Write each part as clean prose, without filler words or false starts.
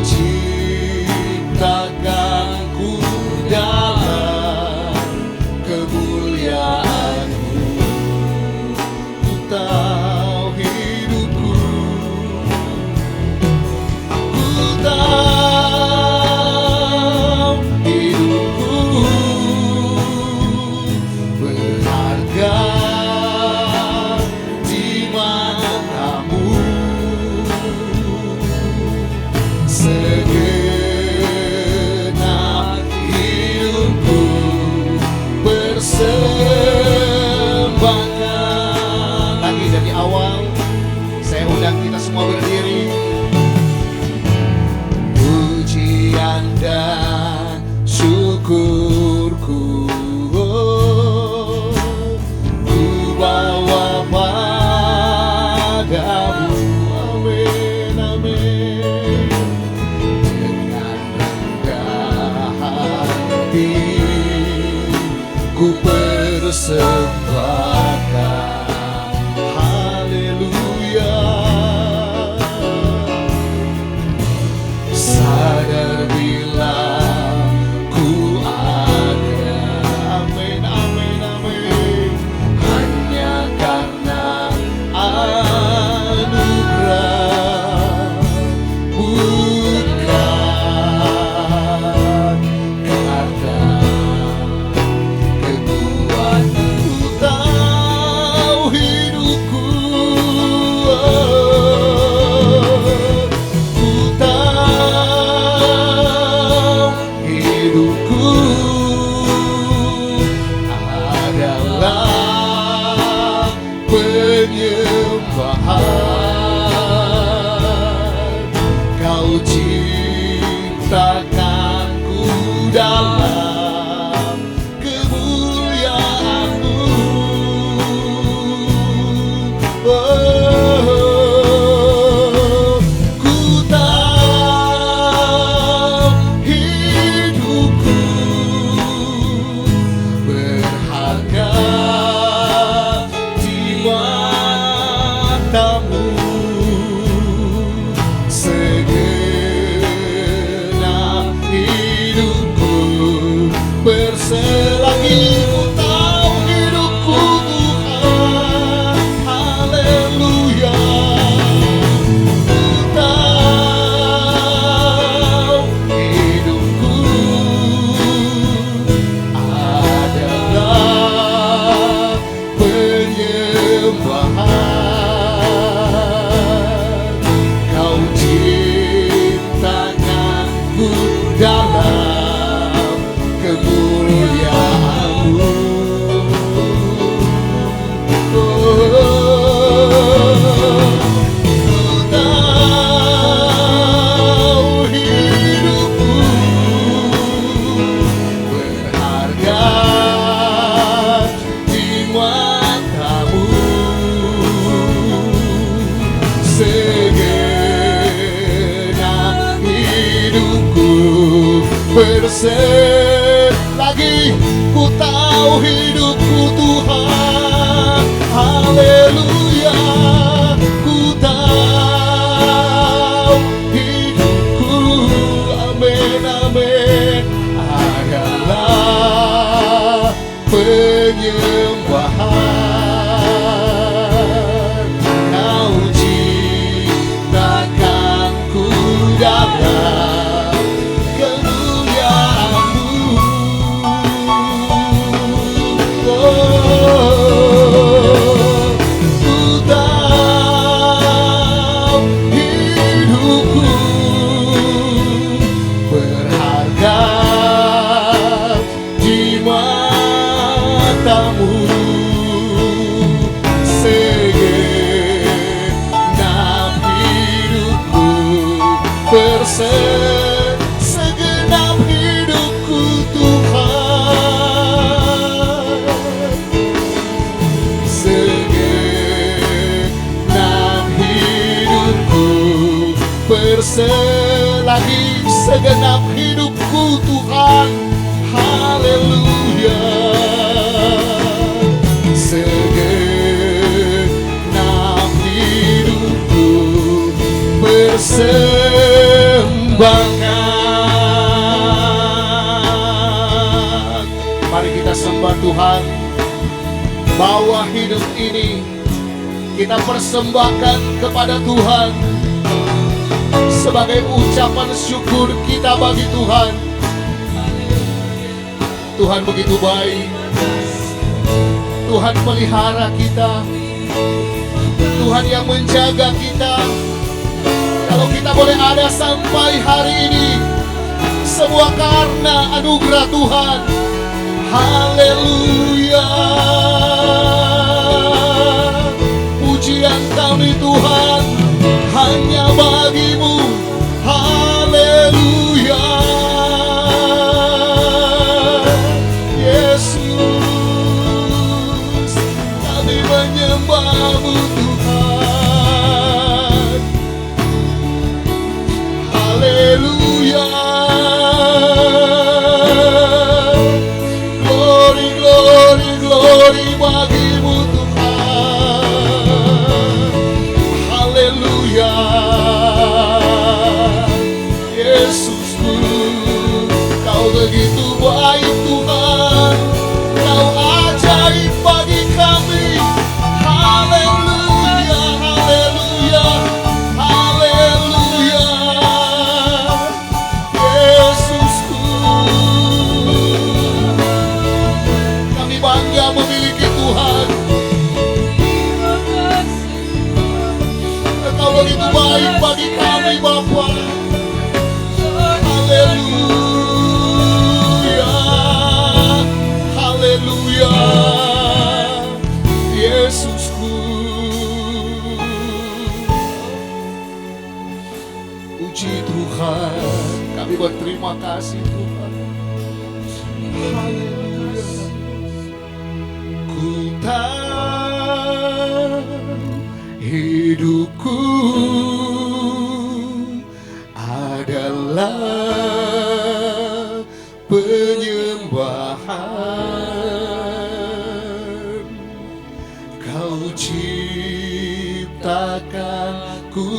ciptakanku dalam kemuliaan-Mu. Ku tahu hidupku, ku tahu hidupku berharga di mata-Mu. Segenap hidupku persembahkan. Lagi dari awal, saya undang kita semua berdiri. Pujian dan syukurku ku bawa padamu. Amin, amin. Dengan rendah hati ku persembahkan. Haleluya. Sadar bila ku ada, amin, amin, amin, hanya karena anugerah, bukan karena kekuatan. Ku tahu hidupku, ku tahu hidupku adalah penyembahan. Kau ciptakanku dalam kemuliaan-Mu. Ku tahu hidupku berharga di mata-Mu. Segenap hidupku berselagi. Ku tahu hidupku Tuhan, haleluya. Ku tahu hidupku adalah penyembahan. Kau ciptakanku dalam kemuliaan-Mu. Ku tahu hidupku berharga di mata-Mu. Segenap hidupku berselagi. Ku tahu hidupku Tuhan, haleluya. Ku tahu hidupku, amin, amin, adalah penyembahan. Kau ciptakanku dalam kemuliaan-Mu. Ku tahu hidupku berharga di mata-Mu. Segenap hidupku segenap hidupku Tuhan. Segenap hidupku berselagi. Segenap hidupku Tuhan, haleluya. Segenap hidupku bersembahkan. persembahkan. Mari kita sembah Tuhan. Bawa hidup ini kita persembahkan kepada Tuhan sebagai ucapan syukur kita bagi Tuhan. Tuhan begitu baik. Tuhan pelihara kita. Tuhan yang menjaga kita. Kalau kita boleh ada sampai hari ini, semua karena anugerah Tuhan. Haleluya. Pujian kami Tuhan hanya bagimu. Haleluya. Yesus, kami menyembahmu Tuhan. Haleluya. Glory, glory, glory bagimu Tuhan. Haleluya. Yesusku, kau begitu baik Tuhan. Kau ajaib bagi kami. Haleluya, haleluya, haleluya. Yesusku, kami bangga memiliki Tuhan. Kau begitu baik bagi kami Bapa. Haleluya, haleluya. Yesusku, puji Tuhan. Kami berterima kasih Tuhan. Haleluya. Ku tahu hidupku adalah penyembahan. Kau ciptakan ku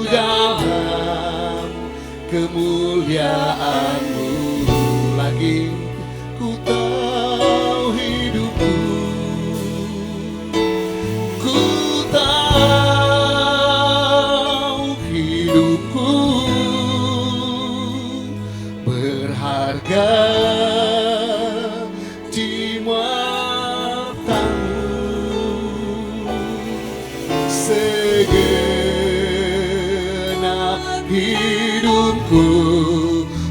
dalam kemuliaan-Mu. Lagi ku tahu hidupku, ku tahu hidupku berharga di mata-Mu. Segenap hidupku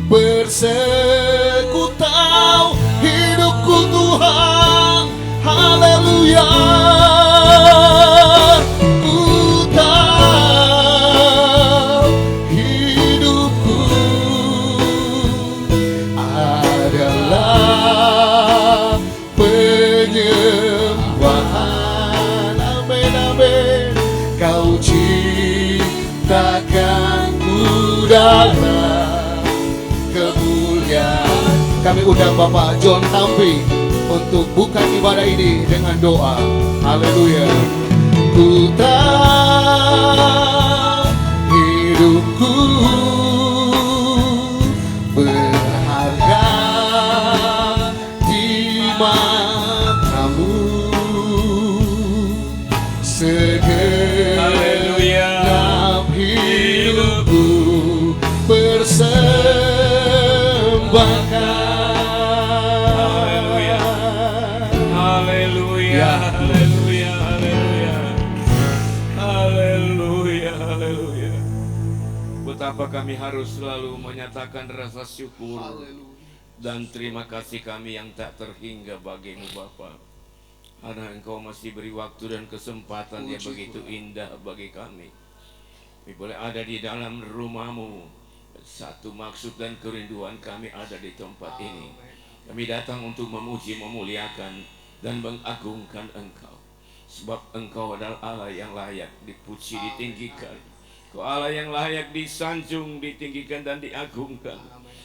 bersekutau hidupku Tuhan. Haleluya. Ku tahu hidupku adalah penyembahan. Amin, amin. Kau ciptakan ku dalam kemuliaan. Kami undang Bapak John Tampi untuk buka ibadah ini dengan doa. Haleluya. Ku tahu hidupku berharga di mata-Mu. Segenap hidupku persembahkan. Haleluya, haleluya, haleluya, haleluya, haleluya. Betapa kami harus selalu menyatakan rasa syukur dan terima kasih kami yang tak terhingga bagimu Bapa. Karena Engkau masih beri waktu dan kesempatan yang begitu indah bagi kami. Kami boleh ada di dalam rumah-Mu. Satu maksud dan kerinduan kami ada di tempat ini. Kami datang untuk memuji, memuliakan dan mengagungkan Engkau. Sebab Engkau adalah Allah yang layak dipuji, ditinggikan. Engkau Allah yang layak disanjung, ditinggikan dan diagungkan.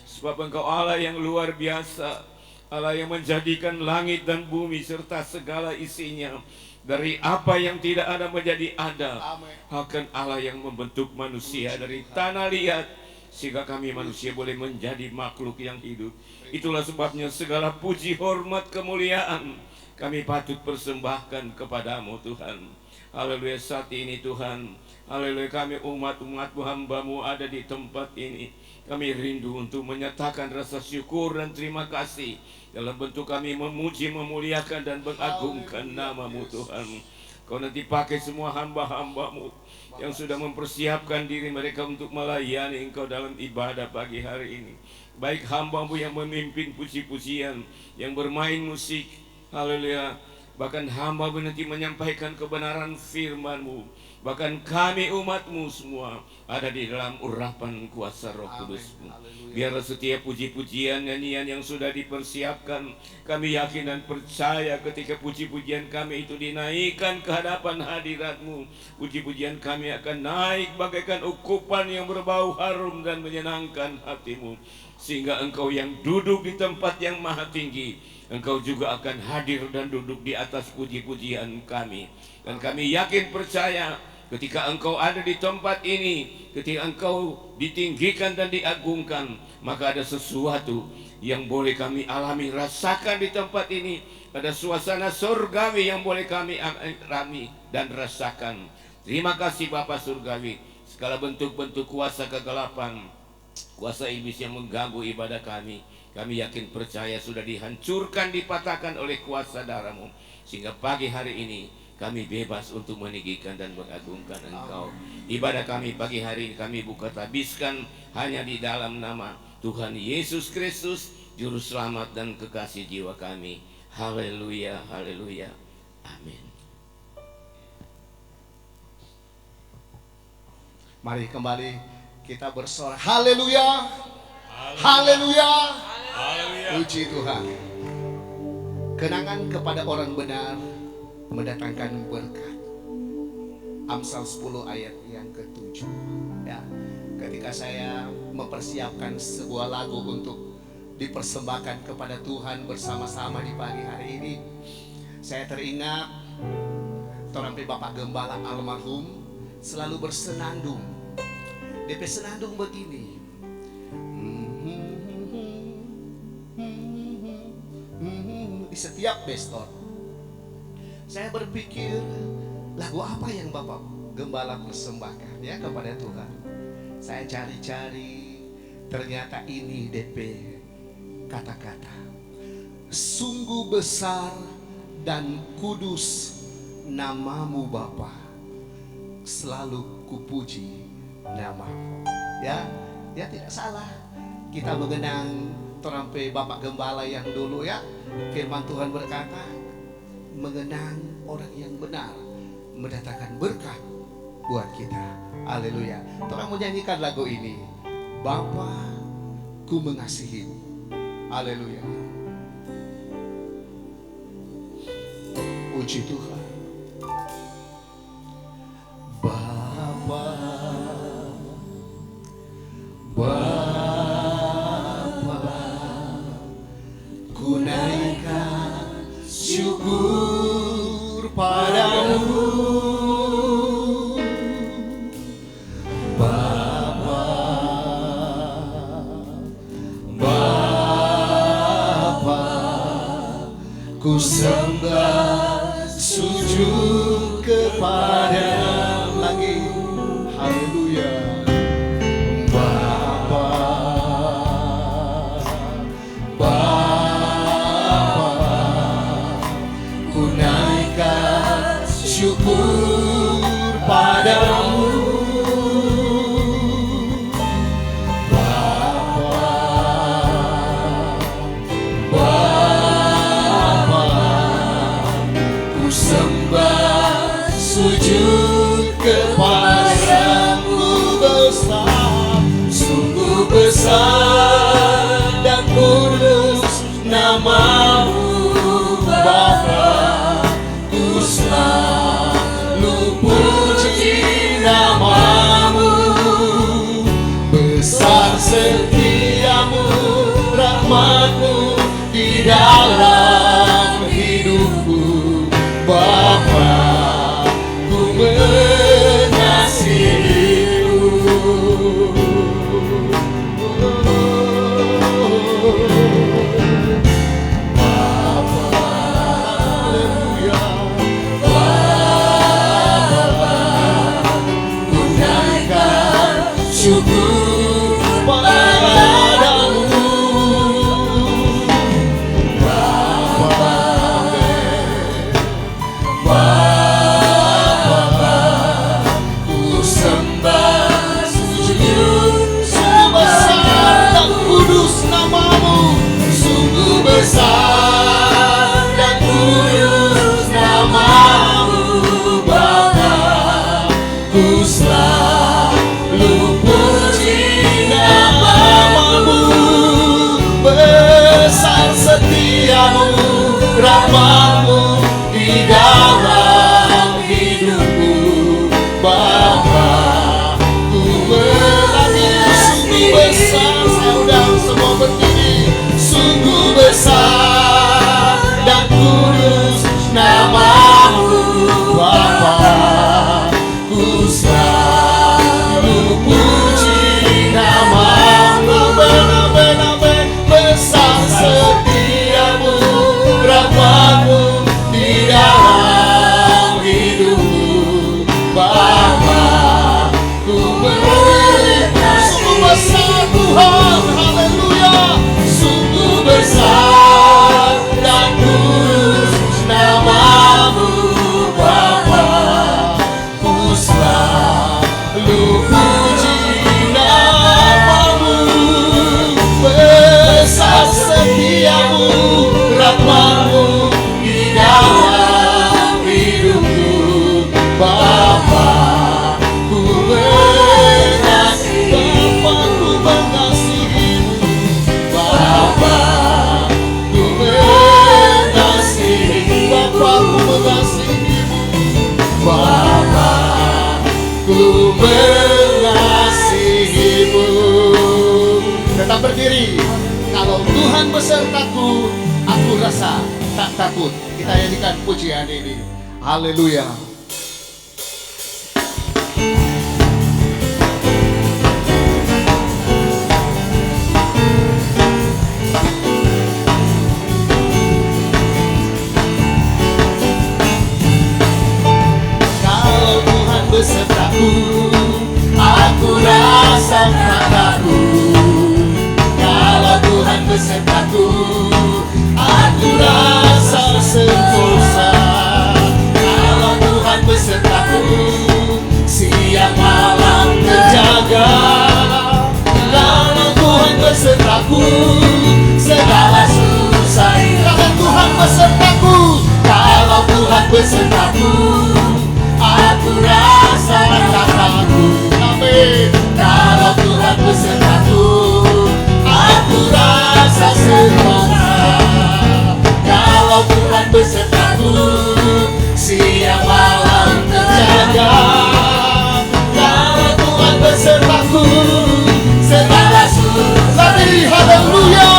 Sebab Engkau Allah yang luar biasa, Allah yang menjadikan langit dan bumi serta segala isinya. Dari apa yang tidak ada menjadi ada. Bahkan Allah yang membentuk manusia dari tanah liat sehingga kami manusia boleh menjadi makhluk yang hidup. Itulah sebabnya segala puji, hormat, kemuliaan kami patut persembahkan kepadamu Tuhan. Haleluya. Saat ini Tuhan, haleluya, kami umat-umat-Mu, hamba-Mu ada di tempat ini. Kami rindu untuk menyatakan rasa syukur dan terima kasih dalam bentuk kami memuji, memuliakan dan mengagungkan nama-Mu Tuhan. Kau nanti pakai semua hamba-hamba-Mu yang sudah mempersiapkan diri mereka untuk melayani Engkau dalam ibadah pagi hari ini. Baik hamba-Mu yang memimpin puji-pujian, yang bermain musik, haleluya, bahkan hamba-Mu nanti menyampaikan kebenaran firman-Mu. Bahkan kami umat-Mu semua ada di dalam urapan kuasa Roh Kudus-Mu. Biarlah setiap puji-pujian, nyanyian yang sudah dipersiapkan, kami yakin dan percaya ketika puji-pujian kami itu dinaikkan ke hadapan hadirat-Mu, puji-pujian kami akan naik bagaikan ukupan yang berbau harum dan menyenangkan hati-Mu. Sehingga Engkau yang duduk di tempat yang maha tinggi, Engkau juga akan hadir dan duduk di atas puji-pujian kami. Dan kami yakin percaya ketika Engkau ada di tempat ini, ketika Engkau ditinggikan dan diagungkan, maka ada sesuatu yang boleh kami alami, rasakan di tempat ini. Ada suasana surgawi yang boleh kami alami dan rasakan. Terima kasih Bapa Surgawi. Segala bentuk-bentuk kuasa kegelapan, kuasa iblis yang mengganggu ibadah kami yakin percaya sudah dihancurkan, dipatahkan oleh kuasa darah-Mu. Sehingga pagi hari ini kami bebas untuk meninggikan dan mengagungkan Engkau. Ibadah kami pagi hari ini kami buka tabiskan hanya di dalam nama Tuhan Yesus Kristus, Juru Selamat dan kekasih jiwa kami. Haleluya, haleluya, amin. Mari kembali kita bersorak. Haleluya, haleluya, puji Tuhan. Kenangan kepada orang benar mendatangkan berkat. Amsal 10 ayat yang ke-7. Ya, ketika saya mempersiapkan sebuah lagu untuk dipersembahkan kepada Tuhan bersama-sama di pagi hari ini, saya teringat Torampi Bapak Gembala almarhum selalu bersenandung. DP senandung begini. Di setiap bestor saya berpikir lagu apa yang Bapak Gembala persembahkan ya kepada Tuhan. Saya cari-cari, ternyata ini DP kata-kata. Sungguh besar dan kudus namamu Bapa, selalu kupuji namamu. Ya tidak salah. Kita mengenang Torampe Bapak Gembala yang dulu ya. Firman Tuhan berkata, mengenang orang yang benar mendatangkan berkat buat kita. Haleluya. Orang menyanyikan lagu ini, Bapa ku mengasihimu. Haleluya. Puji Tuhan. Bapa, ku naikkan syukur padamu. Bapa, ku sembah sujud kepadamu lagi. Haleluya. Syukur padamu Bapa, ku sembah sujud kepadamu. Besar, sungguh besar dan kudus namamu Bapa, ku selalu puji namamu. Besar setiamu, rahmatmu di dalam hidupku Bapa, ku mengasihimu. rahmat-Mu di dalam hidupku Bapa. Ku berani sungguh besar, saya undang semua berdiri. Sungguh besar dan kudus nama-Mu Bapa. Ku selalu puji nama-Mu, benar-benar besar setiamu, rahmat-Mu di dalam hidupku Bapa. Ku beri sungguh besar Tuhan, haleluya. Sungguh besar dan kudus nama-Mu Bapa. Ku selalu puji nama-Mu, besar setiamu, rahmat-Mu di dalam hidupku Bapa. Ku mengasihi Bapa, ku mengasihi-Mu Bapa. Ku mengasihi Bapa, ku mengasihi-Mu Bapa. Ku mengasihi-Mu. Tetap berdiri. Kalau Tuhan besertaku, aku rasa tak takut. Kita nyanyikan pujian ini. Haleluya. Kalau Tuhan besertaku, aku rasa tak takut. Kalau Tuhan besertaku, aku rasa sentosa. Kalau Tuhan besertaku, siang malam terjaga. Kalau Tuhan besertaku, segala susah. Kalau Tuhan besertaku, kalau Tuhan besertaku, aku rasa tak takut. Amin. Kalau Tuhan besertaku, aku rasa sentosa. Kalau Tuhan besertaku, siang malam terjaga. Kalau Tuhan besertaku, segala susah. Haleluya.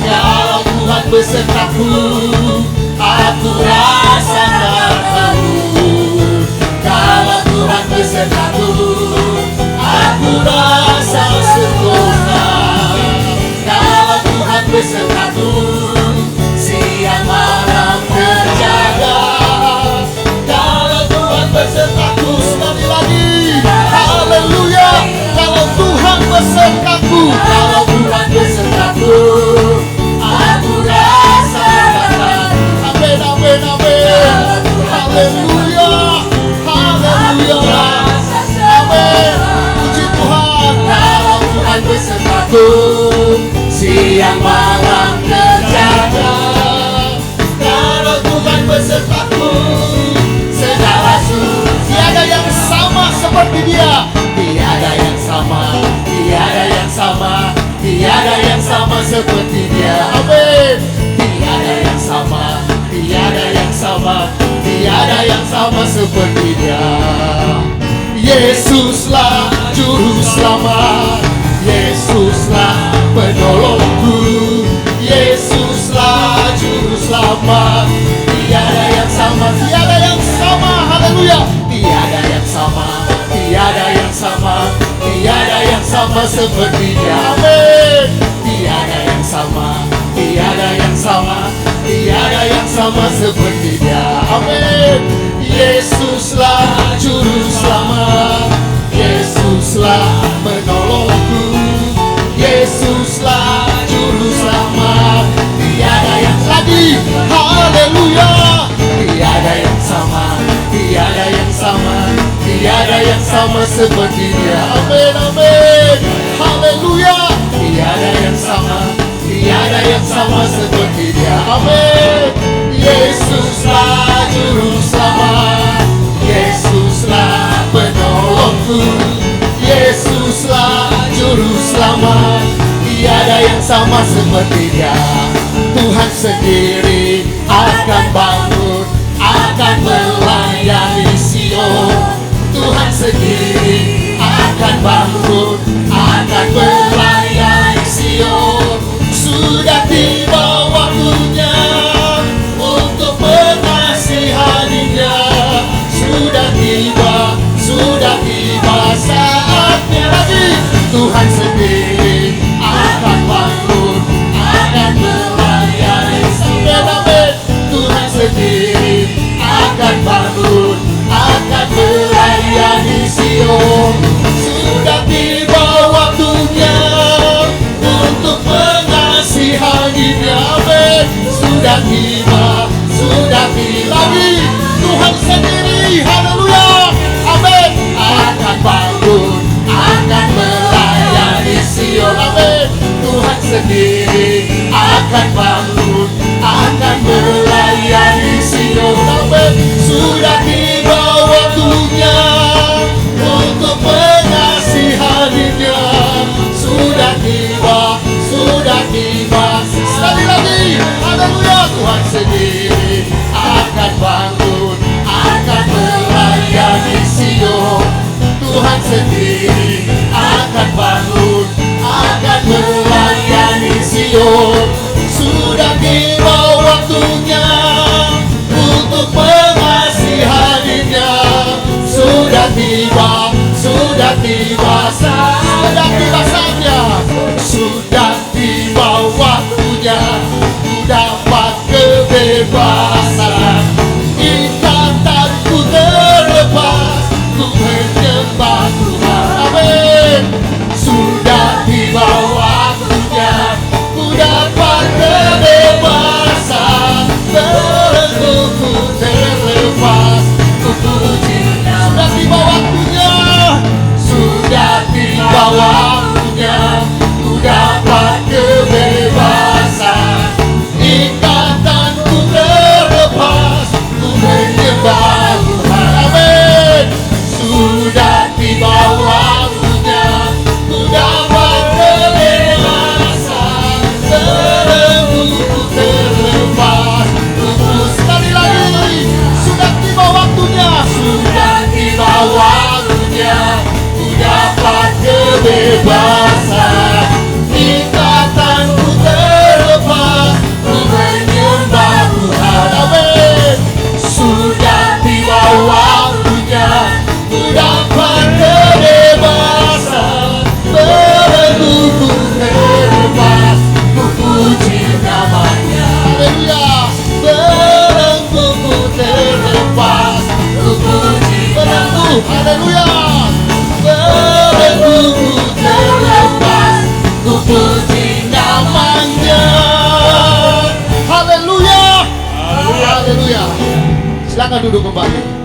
Kalau Tuhan besertaku, aku rasa tak takut. Kalau Tuhan besertaku, aku rasa sentosa. Kalau Tuhan besertaku, siang malam terjaga. Kalau Tuhan besertaku, sekali lagi, haleluya. Kalau Tuhan besertaku, kalau Tuhan besertaku, aku rasa tak takut. Amin, amin, amin. Haleluya, haleluya. Amin. Puji Tuhan. Kalau Tuhan besertaku, siang malam terjaga. Kalau Tuhan besertaku, segala susah. Tiada yang sama seperti Dia. Tiada yang sama, tiada yang sama, tiada yang sama seperti Dia. Amin. Tiada yang sama, tiada yang sama, tiada yang sama seperti Dia. Yesuslah juru selamat, Yesuslah penolongku, Yesuslah juru selamat. Tiada yang sama, tiada yang sama, haleluya. Tiada yang sama, tiada yang sama, tiada yang sama seperti Dia. Amin. Tiada yang sama, tiada yang sama, tiada yang sama seperti Dia. Amin. Yesuslah juru selamat, Yesuslah penolongku, Yesuslah juru selamat. Tiada yang lagi, haleluya. Tiada yang sama, tiada yang sama, tiada yang sama seperti Dia. Amin, amin, haleluya. Tiada yang sama, tiada yang sama seperti Dia. Amin. Yesuslah juru selamat, Yesuslah penolongku, Yesuslah juru selamat. Tiada yang sama seperti Dia. Tuhan sendiri tiba, sudah tiba. Lagi Tuhan sendiri, haleluya, amin, akan bangun, akan melayani Sion, amin. Tuhan sendiri akan bangun, akan melayani Sion, amin. Sudah tiba waktunya untuk mengasihaninya. Sudah tiba, sudah tiba. Sekali lagi, haleluya. Tuhan sendiri akan bangun, akan melayani Sion. Tuhan sendiri akan bangun, akan melayani Sion. Sudah tiba waktunya untuk mengasihaninya. Sudah tiba, sudah tiba, sudah tiba saja. Sudah tiba waktunya ku dapat kebebasan. Ikatanku terlepas, ku menyembah Tuhan, amin. Sudah tiba waktunya ku dapat kebebasan. Belengguku terlepas, ku puji. Sudah tiba waktunya, sudah tiba waktunya ku dapat kebebasan. Ikatanku terlepas, ku menyembah Tuhan, amin. Sudah tiba waktunya ku dapat kebebasan. Belengguku terlepas, ku sekali lagi. Sudah tiba waktunya, sudah tiba waktunya ku dapat kebebasan. Ikatanku terlepas, ku menyembah Tuhan, amin. Sudah tiba waktunya ku dapat kebebasan. Belengguku terlepas, ku puji namanya, haleluya. Belengguku terlepas, ku puji belenggu, haleluya. Belengguku terlepas, ku puji namanya, haleluya, haleluya. Silakan duduk kembali.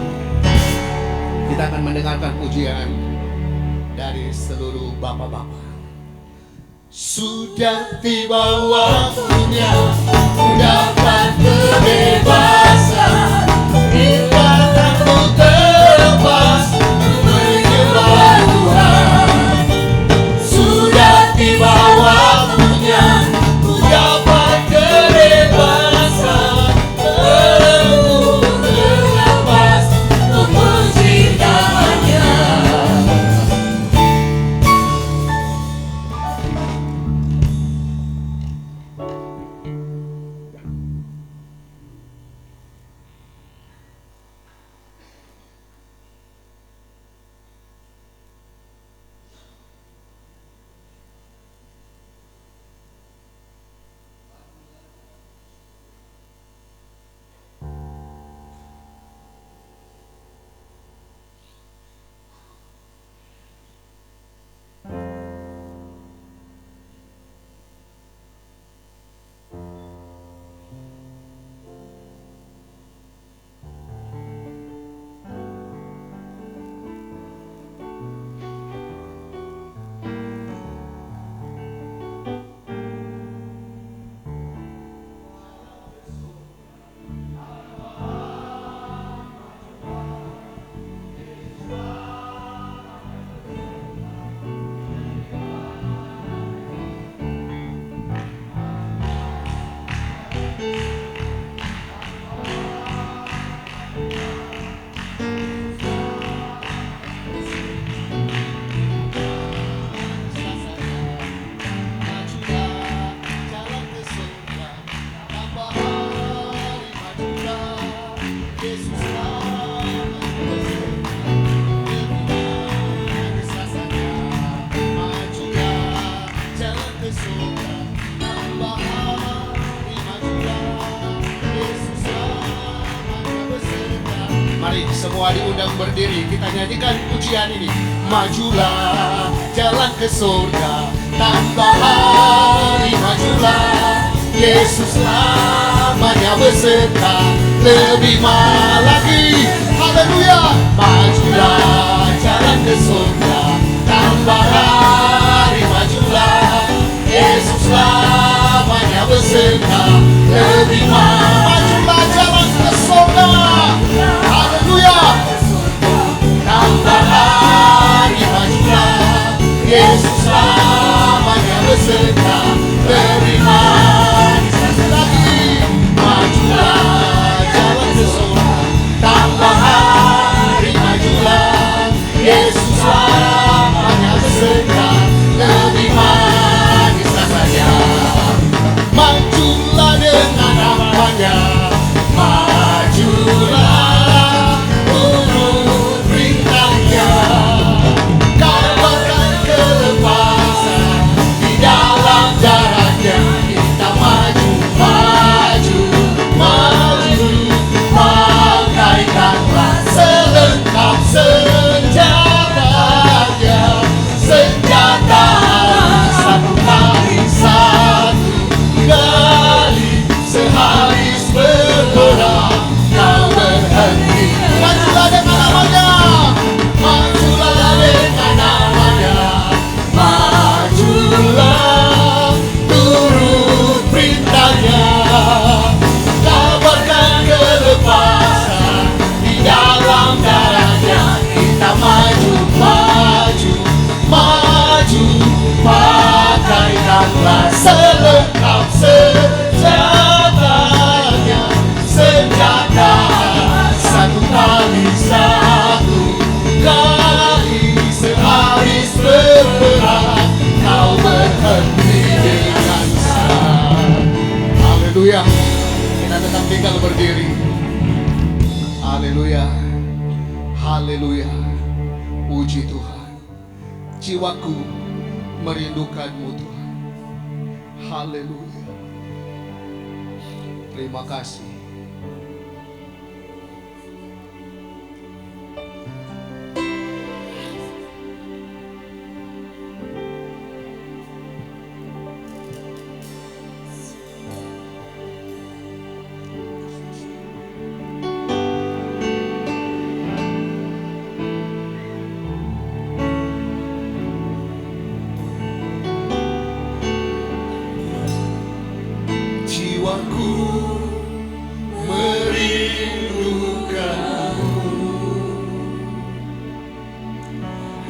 Kita akan mendengarkan pujian dari seluruh bapak-bapak. Sudah tiba waktunya ku dapat kebebasan. Ikatanku terlepas, ku menyembah Tuhan. Sudah tiba waktunya ku dapat kebebasan. Belenggu terlepas, ku puji namanya. Mari semua diundang berdiri, kita nyanyikan pujian ini. Majulah jalan ke surga, tambah hari majulah, Yesuslah selamanya beserta lebih lagi. Haleluya. Majulah jalan ke surga, tambah hari majulah. Yesus selamanya beserta lebih majulah jalan ke surga. Haleluya. Tambah hari majulah. Yesus selamanya beserta lebih lagi. Majulah jalan ke surga, tambah hari majulah. Yesus selamanya beserta lebih manis rasanya. Majulah dengan namanya, majulah urut perintahnya. Kabarkan kelepasan di dalam darahnya. Kita maju, maju, maju. Pakaikanlah selengkap senjatanya. Senjata satu kali sehabis berperang kau berhenti. Majulah dengan namanya, majulah dengan namanya. Majulah turut perintahnya. Kabarkan kelepasan di dalam darahnya. Kita maju, maju, maju. Pakaikanlah selengkap senjatanya. Senjata satu kali sehabis berperang kau berhenti dengan sah. Haleluya. Kita tetap tinggal berdiri. Haleluya. Haleluya. Puji Tuhan. Jiwaku merindukanmu Tuhan. Haleluya. Terima kasih. Jiwaku merindukanmu,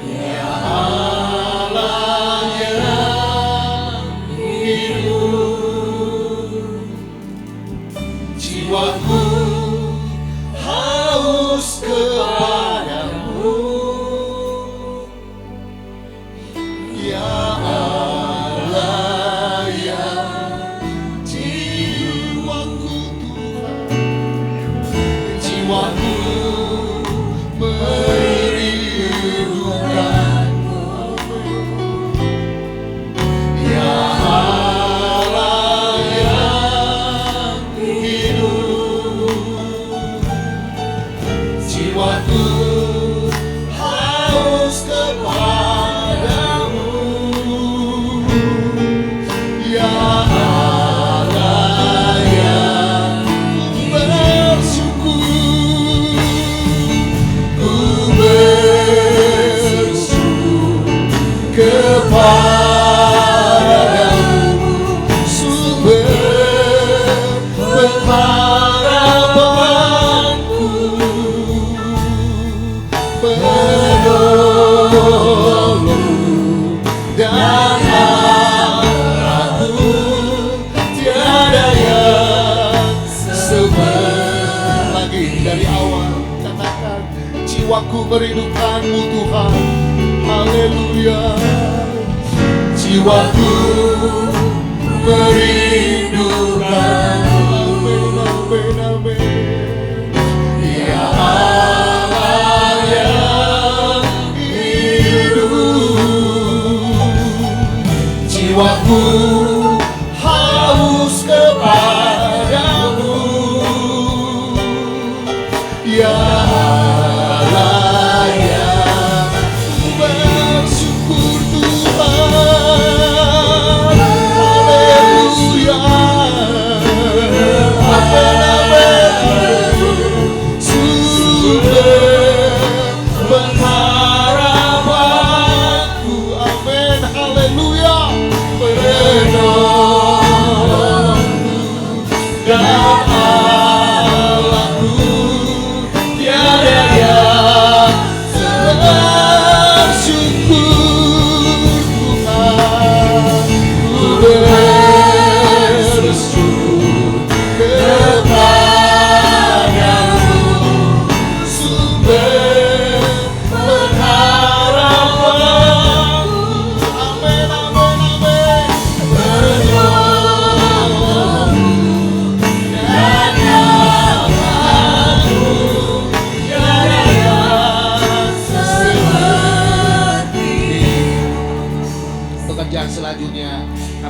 ya Allah yang hidup. Jiwaku haus kepadamu, ya Allah yang jiwaku merindukanmu, ya Allah yang hidup. Jiwaku haus kepadamu, ya Allah yang bersyukur. Ku bersyukur kepadamu, sumber pengharapanku, penolongku dan arahku. Tiada yang lagi dari awal. Katakan, jiwaku merindukanmu Tuhan. Haleluya. Jiwaku merindukanmu, amin, amin. Ya Allah yang hidup. Jiwaku haus kepadamu, ya Allah yang bersyukur Tuhan. Haleluya.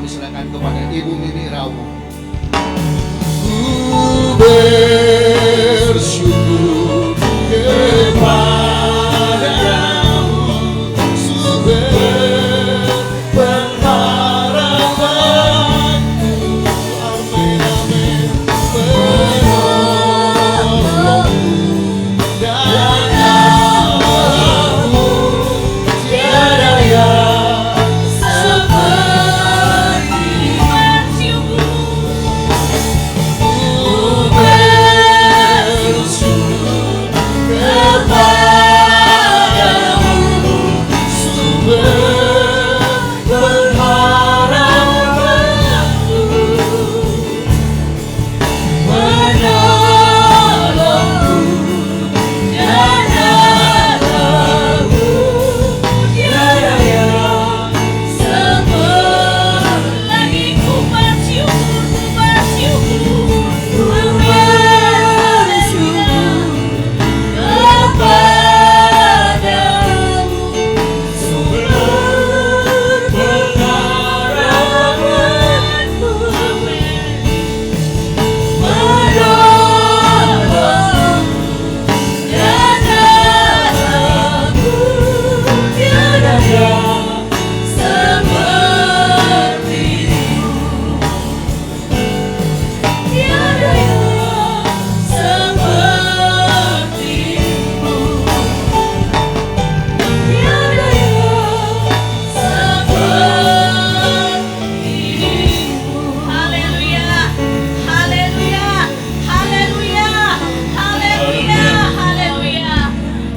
kami serahkan kepada Ibu Mimi Rawu. Ku bersyukur kepadamu, sumber pengharapanku. Amin, amin. Menolongku dan aku, tiada yang seperti bersyukur kepadamu, sumber pengharapanku. Menolongku dan aku, tiada yang seperti. Lagi ku bersyukur, kepadamu, sumber pengharapanku. Menolongku dan aku, tiada yang sepertimu, tiada yang sepertimu, tiada yang sepertimu. Haleluya, haleluya, haleluya, haleluya, haleluya.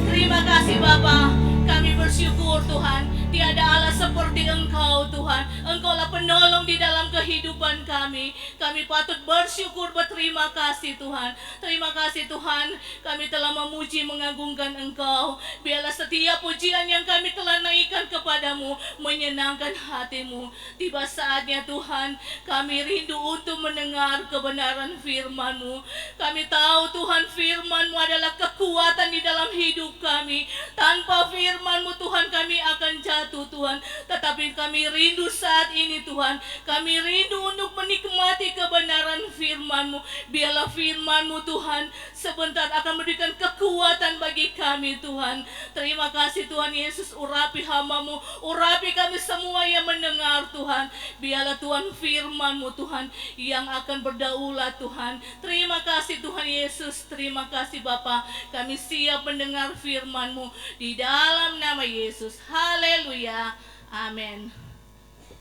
Terima kasih Bapa, kami bersyukur Tuhan, tiada Allah seperti Engkau Tuhan. Engkaulah penolong di dalam kehidupan kami. Kami patut bersyukur, berterima kasih Tuhan. Terima kasih Tuhan, kami telah memuji mengagungkan Engkau. Biarlah setiap pujian yang kami telah naikkan kepadamu menyenangkan hatimu. Tiba saatnya Tuhan, kami rindu untuk mendengar kebenaran firman-Mu. Kami tahu Tuhan, firman-Mu adalah kekuatan di dalam hidup kami. Tanpa firman-Mu Tuhan, kami akan jatuh Tuhan. Tetapi kami rindu saat ini Tuhan, kami rindu untuk menikmati kebenaran firman-Mu. Biarlah firman-Mu Tuhan sebentar akan memberikan kekuatan bagi kami Tuhan. Terima kasih Tuhan Yesus, urapi hamba-Mu, urapi kami semua yang mendengar Tuhan. Biarlah Tuhan firman-Mu Tuhan yang akan berdaulat Tuhan. Terima kasih Tuhan Yesus, terima kasih Bapa. Kami siap mendengar firman-Mu di dalam nama Yesus. Haleluya, amin.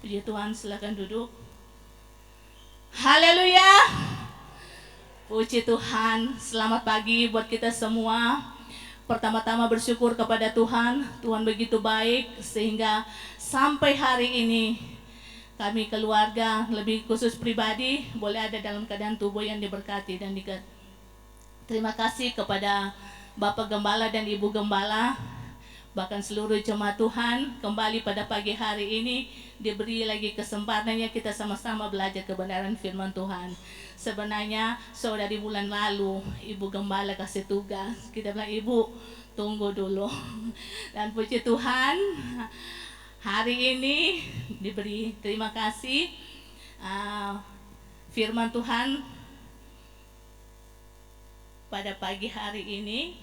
Puji Tuhan, silakan duduk. Haleluya. Puji Tuhan, selamat pagi buat kita semua. Pertama-tama bersyukur kepada Tuhan. Tuhan begitu baik sehingga sampai hari ini kami keluarga, lebih khusus pribadi, boleh ada dalam keadaan tubuh yang diberkati dan terima kasih kepada Bapak Gembala dan Ibu Gembala, bahkan seluruh jemaat Tuhan. Kembali pada pagi hari ini diberi lagi kesempatannya kita sama-sama belajar kebenaran firman Tuhan. Sebenarnya saudari bulan lalu Ibu Gembala kasih tugas, kita bilang Ibu tunggu dulu. Dan puji Tuhan, hari ini diberi, terima kasih, firman Tuhan pada pagi hari ini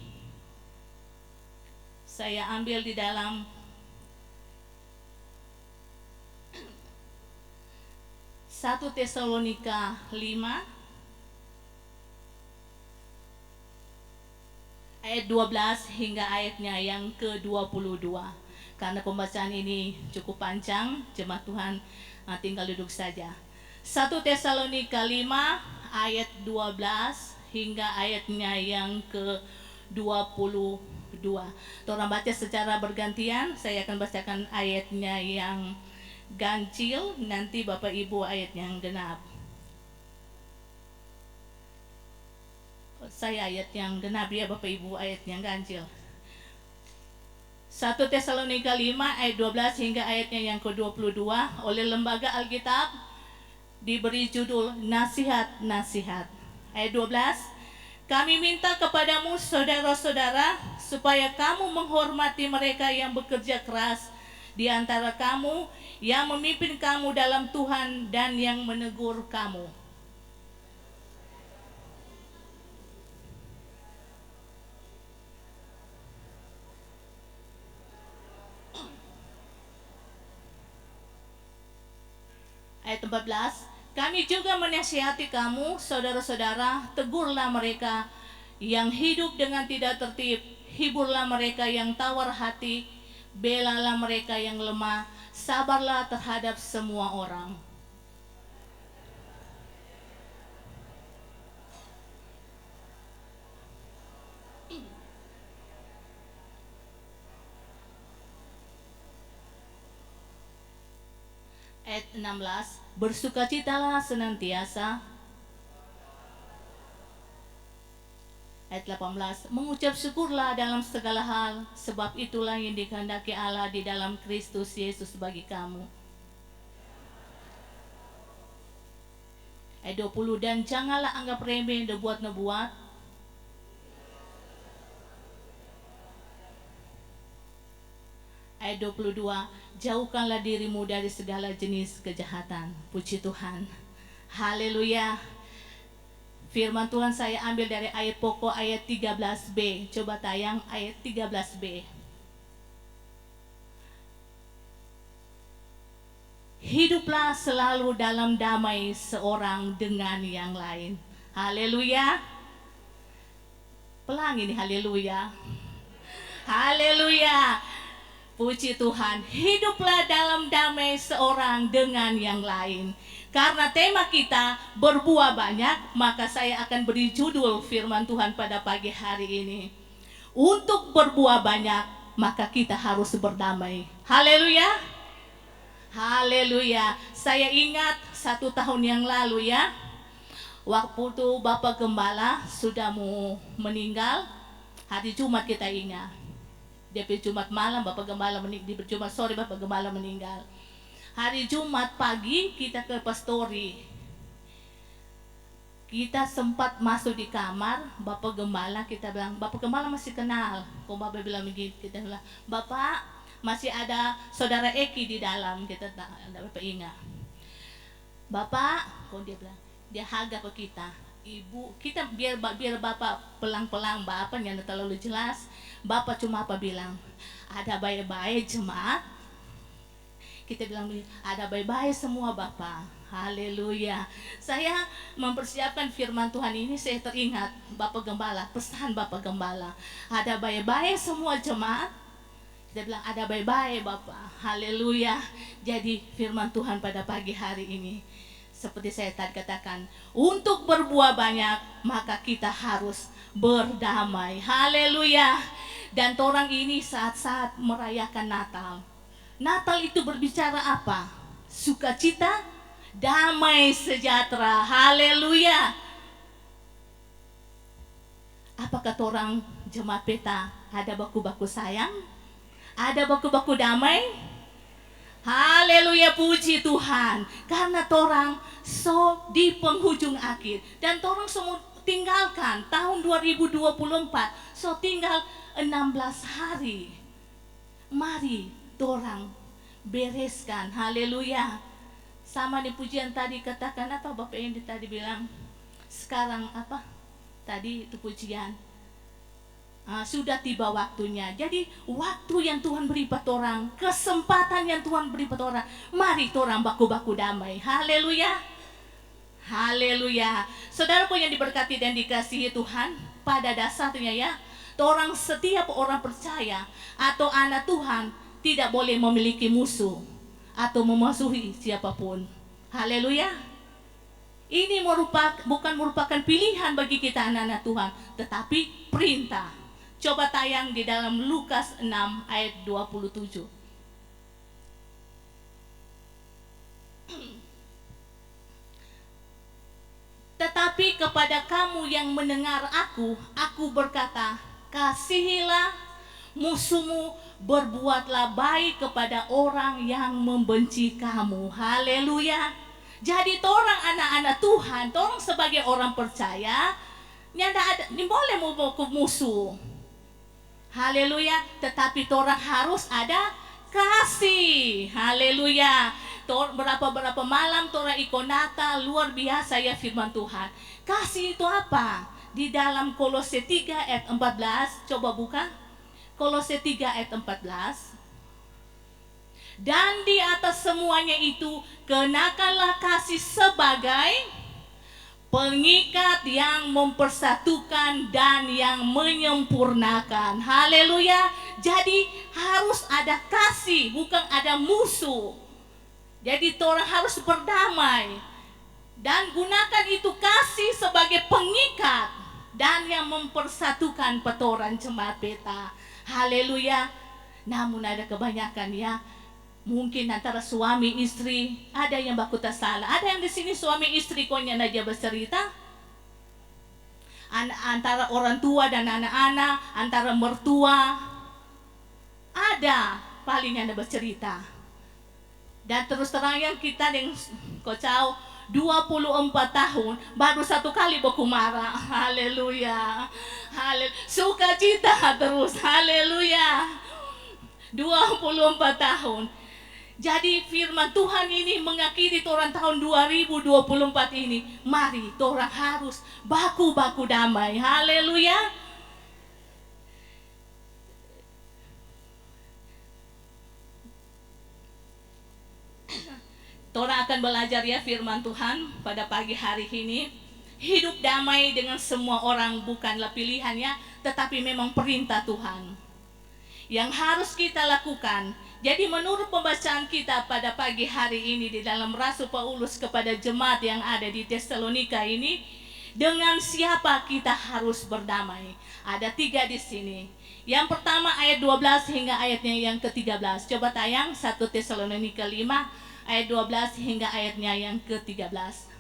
saya ambil di dalam 1 Tesalonika 5 ayat 12 hingga ayatnya yang ke-22. Karena pembacaan ini cukup panjang, jemaat Tuhan tinggal duduk saja. 1 Tesalonika 5 ayat 12 hingga ayatnya yang ke-22. Orang baca secara bergantian, saya akan bacakan ayatnya yang ganjil, nanti Bapak Ibu ayat yang genap. Saya ayat yang genap ya, Bapak Ibu ayat yang ganjil. 1 Tesalonika 5 ayat 12 hingga ayatnya yang ke-22 oleh Lembaga Alkitab diberi judul Nasihat-Nasihat. Ayat 12, kami minta kepadamu saudara-saudara supaya kamu menghormati mereka yang bekerja keras, di antara kamu yang memimpin kamu dalam Tuhan dan yang menegur kamu. Ayat 14, kami juga menasihati kamu, saudara-saudara, tegurlah mereka yang hidup dengan tidak tertib, hiburlah mereka yang tawar hati, belalah mereka yang lemah, sabarlah terhadap semua orang. Ayat 16, bersukacitalah senantiasa. Ayat 18, mengucap syukurlah dalam segala hal, sebab itulah yang dikehendaki Allah di dalam Kristus Yesus bagi kamu. Ayat 20, dan janganlah anggap remeh nebuat-nebuat. Ayat 22, jauhkanlah dirimu dari segala jenis kejahatan. Puji Tuhan. Haleluya. Firman Tuhan saya ambil dari ayat pokok ayat 13b. Coba tayang ayat 13b. Hiduplah selalu dalam damai seorang dengan yang lain. Haleluya. Pelangi nih, haleluya. Haleluya. Puji Tuhan, hiduplah dalam damai seorang dengan yang lain. Karena tema kita berbuah banyak, maka saya akan beri judul firman Tuhan pada pagi hari ini. Untuk berbuah banyak, maka kita harus berdamai. Haleluya. Haleluya. Saya ingat 1 tahun yang lalu ya, waktu itu Bapak Gembala sudah mau meninggal. Hari Jumat kita ingat, DP Jumat malam Bapak Gembala meninggal, di Jumat sore Bapak Gembala meninggal. Hari Jumat pagi kita ke pastori. Kita sempat masuk di kamar Bapak Gembala, kita bilang, Bapak Gembala masih kenal. Kok Bapak bilang begitu, kita bilang, Bapak masih ada saudara Eki di dalam, kita tak ada Bapak ingat. Bapak, kok dia bilang, dia harga ke kita. Ibu, kita biar Bapak pelang-pelang, Bapak yang terlalu jelas. Bapak cuma apa bilang, ada baik-baik jemaat. Kita bilang, ada baik-baik semua Bapak. Haleluya. Saya mempersiapkan firman Tuhan ini, saya teringat Bapak Gembala, pesan Bapak Gembala. Ada baik-baik semua jemaat. Kita bilang, ada baik-baik Bapak. Haleluya. Jadi firman Tuhan pada pagi hari ini, seperti saya tadi katakan, untuk berbuah banyak, maka kita harus berdamai. Haleluya. Dan orang ini saat-saat merayakan Natal. Natal itu berbicara apa? Sukacita, damai sejahtera. Haleluya. Apa kata orang jemaat peta? Ada baku-baku sayang? Ada baku-baku damai? Haleluya, puji Tuhan. Karena torang so di penghujung akhir, dan torang semua tinggalkan tahun 2024, so tinggal 16 hari. Mari torang bereskan. Haleluya. Sama di pujian tadi katakan apa Bapak Endi tadi bilang, sekarang apa tadi itu pujian, sudah tiba waktunya. Jadi waktu yang Tuhan beri pada orang, kesempatan yang Tuhan beri pada orang, mari orang baku-baku damai. Haleluya. Haleluya. Saudaraku yang diberkati dan dikasihi Tuhan, pada dasarnya ya, orang setiap orang percaya atau anak Tuhan tidak boleh memiliki musuh atau memusuhi siapapun. Haleluya. Ini bukan merupakan pilihan bagi kita anak-anak Tuhan, tetapi perintah. Coba tayang di dalam Lukas 6 ayat 27. Tetapi kepada kamu yang mendengar aku berkata, kasihilah musuhmu, berbuatlah baik kepada orang yang membenci kamu. Haleluya. Jadi orang anak-anak Tuhan, orang sebagai orang percaya, ini boleh mau ke musuh. Haleluya. Tetapi orang harus ada kasih. Haleluya. Berapa malam tora ikonata luar biasa ya firman Tuhan. Kasih itu apa? Di dalam Kolose 3 ayat 14, coba buka. Kolose 3 ayat 14. Dan di atas semuanya itu kenakanlah kasih sebagai pengikat yang mempersatukan dan yang menyempurnakan. Haleluya. Jadi harus ada kasih, bukan ada musuh. Jadi orang harus berdamai. Dan gunakan itu kasih sebagai pengikat dan yang mempersatukan petoran jemaat peta. Haleluya. Namun ada kebanyakan ya, mungkin antara suami istri ada yang baku tak salah. Ada yang di sini suami istri konya aja bercerita. Antara orang tua dan anak-anak, antara mertua, ada paling ada bercerita. Dan terus terang yang kita yang kocau 24 tahun baru satu kali baku marah. Haleluya. Sukacita terus. Haleluya. 24 tahun. Jadi firman Tuhan ini mengakhiri orang tahun 2024 ini. Mari orang harus baku-baku damai. Haleluya. Tora akan belajar ya firman Tuhan pada pagi hari ini. Hidup damai dengan semua orang bukanlah pilihannya, tetapi memang perintah Tuhan yang harus kita lakukan. Jadi menurut pembacaan kita pada pagi hari ini di dalam Rasul Paulus kepada jemaat yang ada di Tesalonika ini, dengan siapa kita harus berdamai? Ada 3 di sini. Yang pertama ayat 12 hingga ayatnya yang ke-13. Coba tayang 1 Tesalonika 5 ayat 12 hingga ayatnya yang ke-13.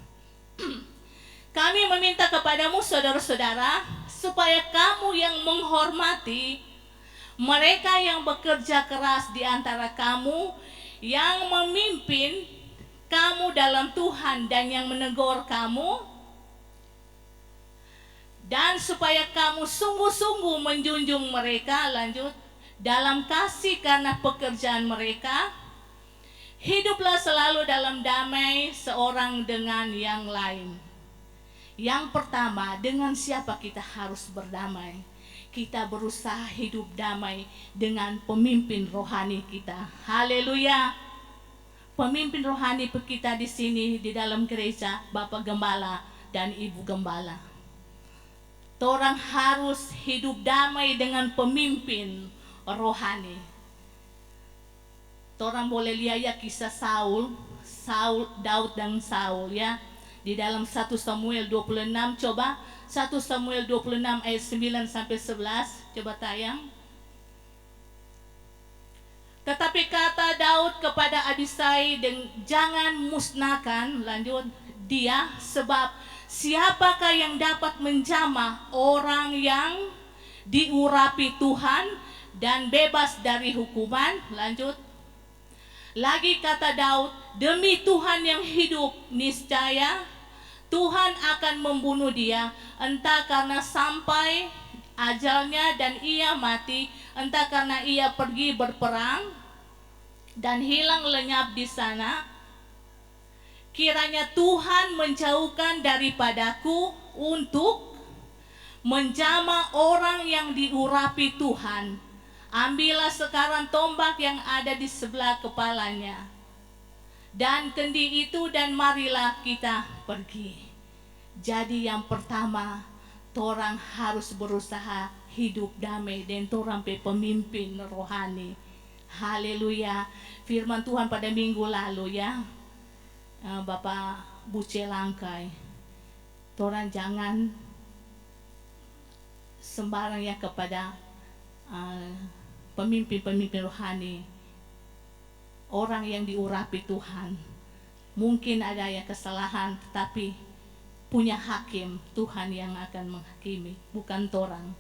Kami meminta kepadamu saudara-saudara supaya kamu yang menghormati mereka yang bekerja keras di antara kamu, yang memimpin kamu dalam Tuhan dan yang menegur kamu, dan supaya kamu sungguh-sungguh menjunjung mereka, lanjut, dalam kasih karena pekerjaan mereka. Hiduplah selalu dalam damai seorang dengan yang lain. Yang pertama, dengan siapa kita harus berdamai? Kita berusaha hidup damai dengan pemimpin rohani kita. Haleluya. Pemimpin rohani kita di sini di dalam gereja, Bapak Gembala dan Ibu Gembala. Orang harus hidup damai dengan pemimpin rohani. Orang boleh lihat ya kisah Daud dan Saul ya. Di dalam 1 Samuel 26, coba 1 Samuel 26 ayat 9 sampai 11, coba tayang. Tetapi kata Daud kepada Abisai, jangan musnahkan, lanjut, dia, sebab siapakah yang dapat menjamah orang yang diurapi Tuhan dan bebas dari hukuman, lanjut. Lagi kata Daud, demi Tuhan yang hidup, niscaya Tuhan akan membunuh dia, entah karena sampai ajalnya dan ia mati, entah karena ia pergi berperang dan hilang lenyap di sana. Kiranya Tuhan menjauhkan daripadaku untuk menjamah orang yang diurapi Tuhan. Ambillah sekarang tombak yang ada di sebelah kepalanya dan kendi itu, dan marilah kita pergi. Jadi yang pertama, orang harus berusaha hidup damai dan orang pemimpin rohani. Haleluya. Firman Tuhan pada minggu lalu ya, Bapak Buce Langkai, orang jangan sembarang ya kepada pemimpin-pemimpin rohani, orang yang diurapi Tuhan. Mungkin ada yang kesalahan, tetapi punya hakim, Tuhan yang akan menghakimi, bukan orang.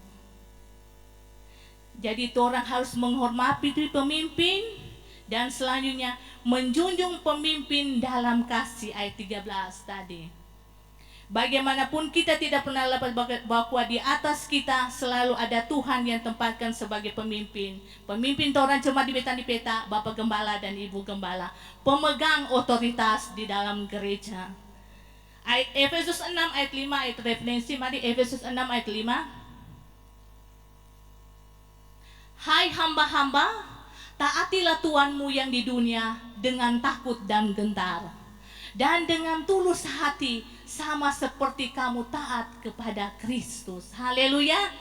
Jadi orang harus menghormati pemimpin, dan selanjutnya menjunjung pemimpin dalam kasih, ayat 13 tadi. Bagaimanapun kita tidak pernah lepas bahwa di atas kita selalu ada Tuhan yang tempatkan sebagai pemimpin. Pemimpin orang cuma di peta, Bapak Gembala dan Ibu Gembala, pemegang otoritas di dalam gereja. Efesus 6 ayat 5 ayat referensi, mari Efesus 6 ayat 5. Hai hamba-hamba, taatilah Tuhanmu yang di dunia dengan takut dan gentar, dan dengan tulus hati, sama seperti kamu taat kepada Kristus. Haleluya.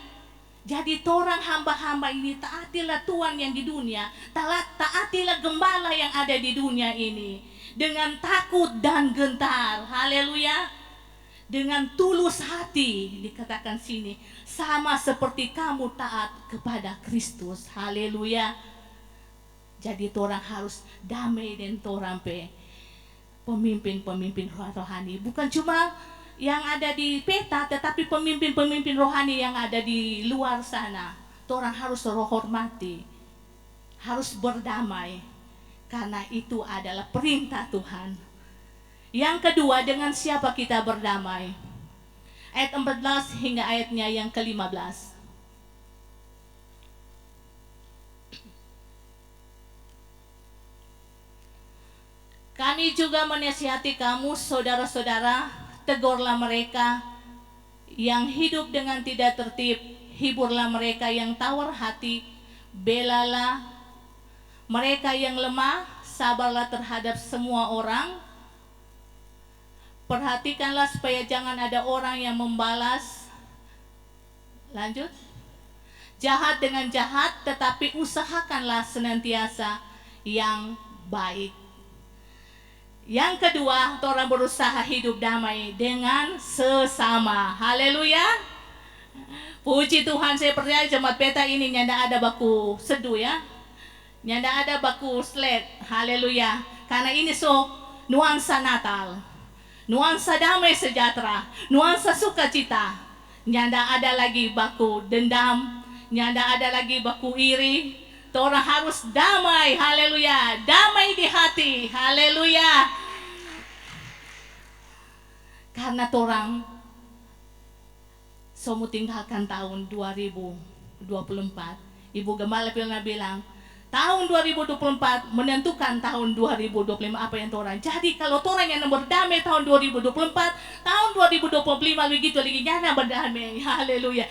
Jadi orang hamba-hamba ini taatilah Tuhan yang di dunia, taatilah gembala yang ada di dunia ini dengan takut dan gentar. Haleluya. Dengan tulus hati, dikatakan sini, sama seperti kamu taat kepada Kristus. Haleluya. Jadi orang harus damai dengan orang pemimpin-pemimpin rohani, bukan cuma yang ada di peta, tetapi pemimpin-pemimpin rohani yang ada di luar sana. Orang harus hormati, harus berdamai, karena itu adalah perintah Tuhan. Yang kedua, dengan siapa kita berdamai? Ayat 14 hingga ayatnya yang ke-15. Kami juga menasihati kamu, saudara-saudara, tegurlah mereka yang hidup dengan tidak tertib, hiburlah mereka yang tawar hati, belalah mereka yang lemah, sabarlah terhadap semua orang. Perhatikanlah supaya jangan ada orang yang membalas, lanjut, jahat dengan jahat, tetapi usahakanlah senantiasa yang baik. Yang kedua, orang berusaha hidup damai dengan sesama. Haleluya. Puji Tuhan, saya percaya jemaat peta ini nyanda ada baku seduh ya, nyanda ada baku sled. Haleluya. Karena ini nuansa Natal, nuansa damai sejahtera, nuansa sukacita. Nyanda ada lagi baku dendam, nyanda ada lagi baku iri. Orang harus damai, haleluya, damai di hati, haleluya. Karena orang mau tinggalkan tahun 2024. Ibu Gembala pernah bilang, tahun 2024 menentukan tahun 2025 apa yang orang. Jadi kalau orang yang berdamai tahun 2024, tahun 2025 begitu lagi nyana berdamai, haleluya.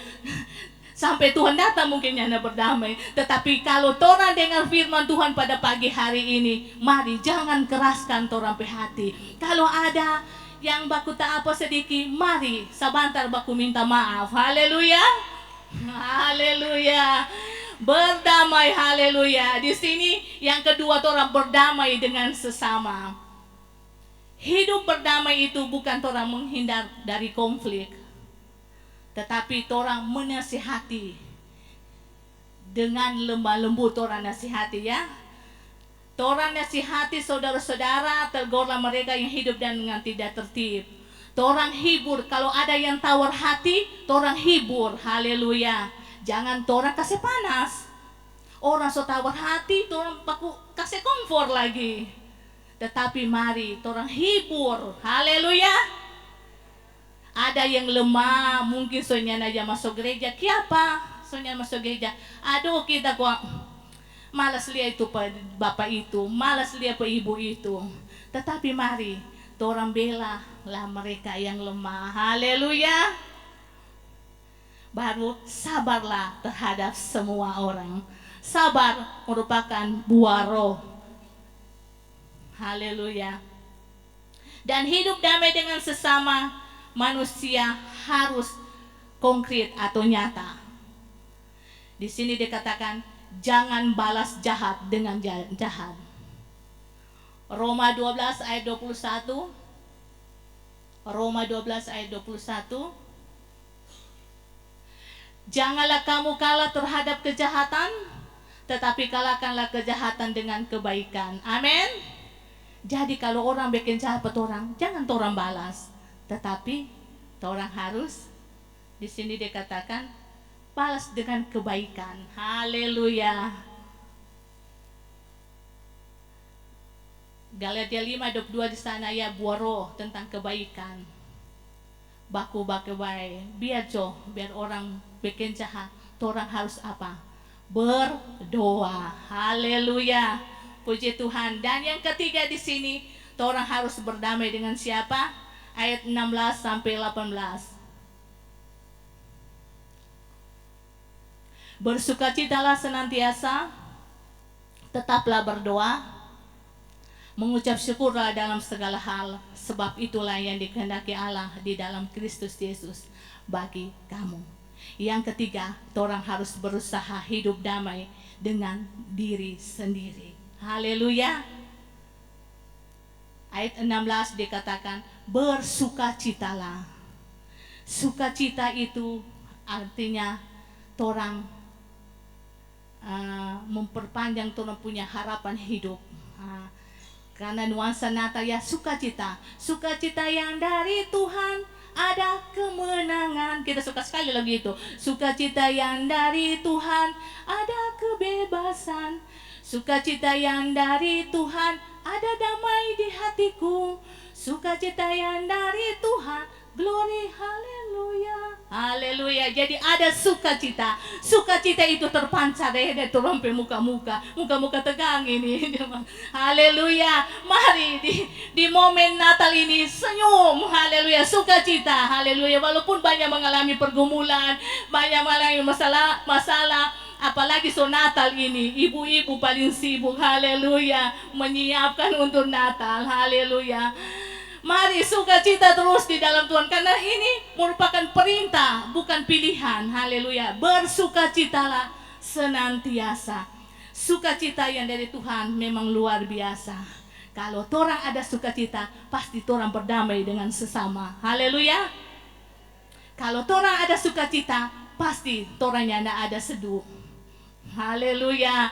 Sampai Tuhan datang mungkin nyana berdamai. Tetapi kalau orang dengar firman Tuhan pada pagi hari ini, mari jangan keraskan orang pe hati. Kalau ada yang baku tak apa sedikit, mari sebentar baku minta maaf. Haleluya. Haleluya. Berdamai, haleluya. Di sini yang kedua orang berdamai dengan sesama. Hidup berdamai itu bukan orang menghindar dari konflik, tetapi orang menasihati dengan lemah lembut. Orang nasihati ya, orang nasihati saudara-saudara, tegurlah mereka yang hidup dengan tidak tertib. Orang hibur, kalau ada yang tawar hati, orang hibur, haleluya. Jangan orang kasih panas. Orang tawar hati, orang paku kasih komfor lagi. Tetapi mari orang hibur, haleluya. Ada yang lemah, mungkin soalnya aja masuk gereja. Kenapa? Soalnya masuk gereja. Aduh, kita kok malas lihat itu bapak itu, malas lihat ibu itu. Tetapi mari, orang bela lah mereka yang lemah. Haleluya. Baru sabarlah terhadap semua orang. Sabar merupakan buah roh. Haleluya. Dan hidup damai dengan sesama manusia harus konkret atau nyata. Di sini dikatakan jangan balas jahat dengan jahat. Roma 12 ayat 21. Roma 12 ayat 21. Janganlah kamu kalah terhadap kejahatan, tetapi kalahkanlah kejahatan dengan kebaikan. Amin. Jadi kalau orang bikin jahat pada orang, jangan orang balas, tetapi orang harus, di sini dikatakan balas dengan kebaikan. Haleluya. Galatia 5:22 di sana ya, buah roh tentang kebaikan. baku baik, biar orang bikin jahat, orang harus apa? Berdoa. Haleluya. Puji Tuhan. Dan yang ketiga di sini, orang harus berdamai dengan siapa? Ayat 16 sampai 18. Bersukacitalah senantiasa, tetaplah berdoa, mengucap syukurlah dalam segala hal, sebab itulah yang dikehendaki Allah di dalam Kristus Yesus bagi kamu. Yang ketiga, orang harus berusaha hidup damai dengan diri sendiri. Haleluya. Ayat 16 dikatakan, bersukacitalah. Sukacita itu artinya orang memperpanjang, orang punya harapan hidup. Karena nuansa Natal ya sukacita. Sukacita yang dari Tuhan ada kemenangan. Kita suka sekali lagu itu. Sukacita yang dari Tuhan ada kebebasan. Sukacita yang dari Tuhan ada damai di hatiku. Sukacita yang dari Tuhan, glory, haleluya. Haleluya. Jadi ada sukacita. Sukacita itu terpancar dari rompe muka-muka tegang ini. Haleluya. Mari di momen Natal ini senyum. Haleluya. Sukacita. Haleluya. Walaupun banyak mengalami pergumulan, banyak mengalami masalah, apalagi Natal ini, ibu-ibu paling sibuk. Haleluya. Menyiapkan untuk Natal. Haleluya. Mari sukacita terus di dalam Tuhan, karena ini merupakan perintah, bukan pilihan. Haleluya. Bersukacitalah senantiasa. Sukacita yang dari Tuhan memang luar biasa. Kalau orang ada sukacita, pasti orang berdamai dengan sesama. Haleluya. Kalau orang ada sukacita, pasti orangnya tidak ada seduh. Haleluya.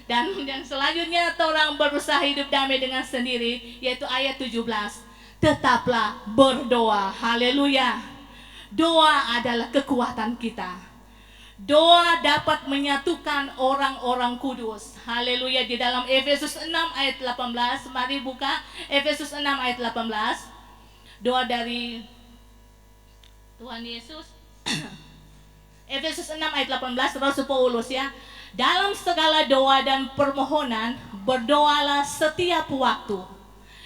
Dan yang selanjutnya orang berusaha hidup damai dengan sendiri, yaitu ayat 17. Tetaplah berdoa. Haleluya. Doa adalah kekuatan kita. Doa dapat menyatukan orang-orang kudus. Haleluya. Di dalam Efesus 6 ayat 18. Mari buka Efesus 6 ayat 18. Doa dari Tuhan Yesus. Efesus 6 ayat 18. Rasul Paulus ya. Dalam segala doa dan permohonan, berdoalah setiap waktu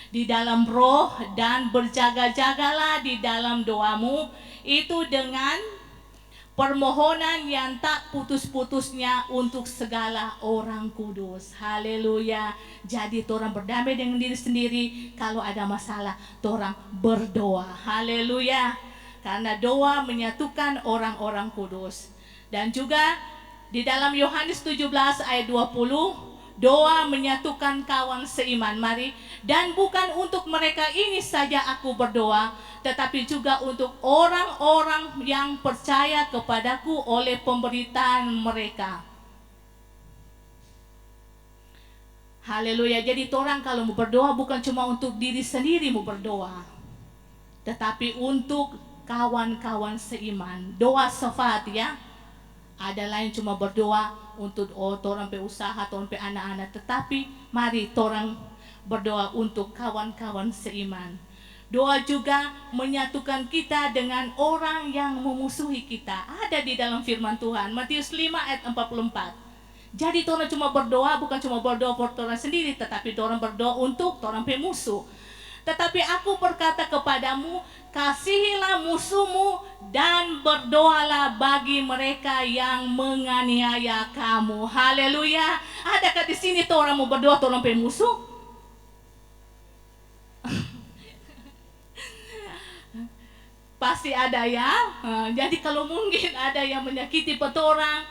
di dalam roh, dan berjaga-jagalah di dalam doamu itu dengan permohonan yang tak putus-putusnya untuk segala orang kudus. Haleluya. Jadi orang berdamai dengan diri sendiri. Kalau ada masalah, orang berdoa. Haleluya. Karena doa menyatukan orang-orang kudus. Dan juga di dalam Yohanes 17 ayat 20, doa menyatukan kawan seiman. Mari. Dan bukan untuk mereka ini saja aku berdoa, tetapi juga untuk orang-orang yang percaya kepadaku oleh pemberitaan mereka. Haleluya. Jadi orang kalau mau berdoa bukan cuma untuk diri sendiri mau berdoa, tetapi untuk kawan-kawan seiman. Doa syafaat ya. Ada lain cuma berdoa untuk orang pe usaha, orang pe anak-anak, tetapi mari orang berdoa untuk kawan-kawan seiman. Doa juga menyatukan kita dengan orang yang memusuhi kita. Ada di dalam firman Tuhan Matius 5 ayat 44. Jadi orang cuma berdoa, bukan cuma berdoa untuk orang sendiri, tetapi orang berdoa untuk orang pe musuh. Tetapi aku berkata kepadamu, kasihilah musuhmu dan berdoalah bagi mereka yang menganiaya kamu. Haleluya. Adakah di sini orang mau berdoa orang pe musuh? Pasti ada ya. Jadi kalau mungkin ada yang menyakiti orang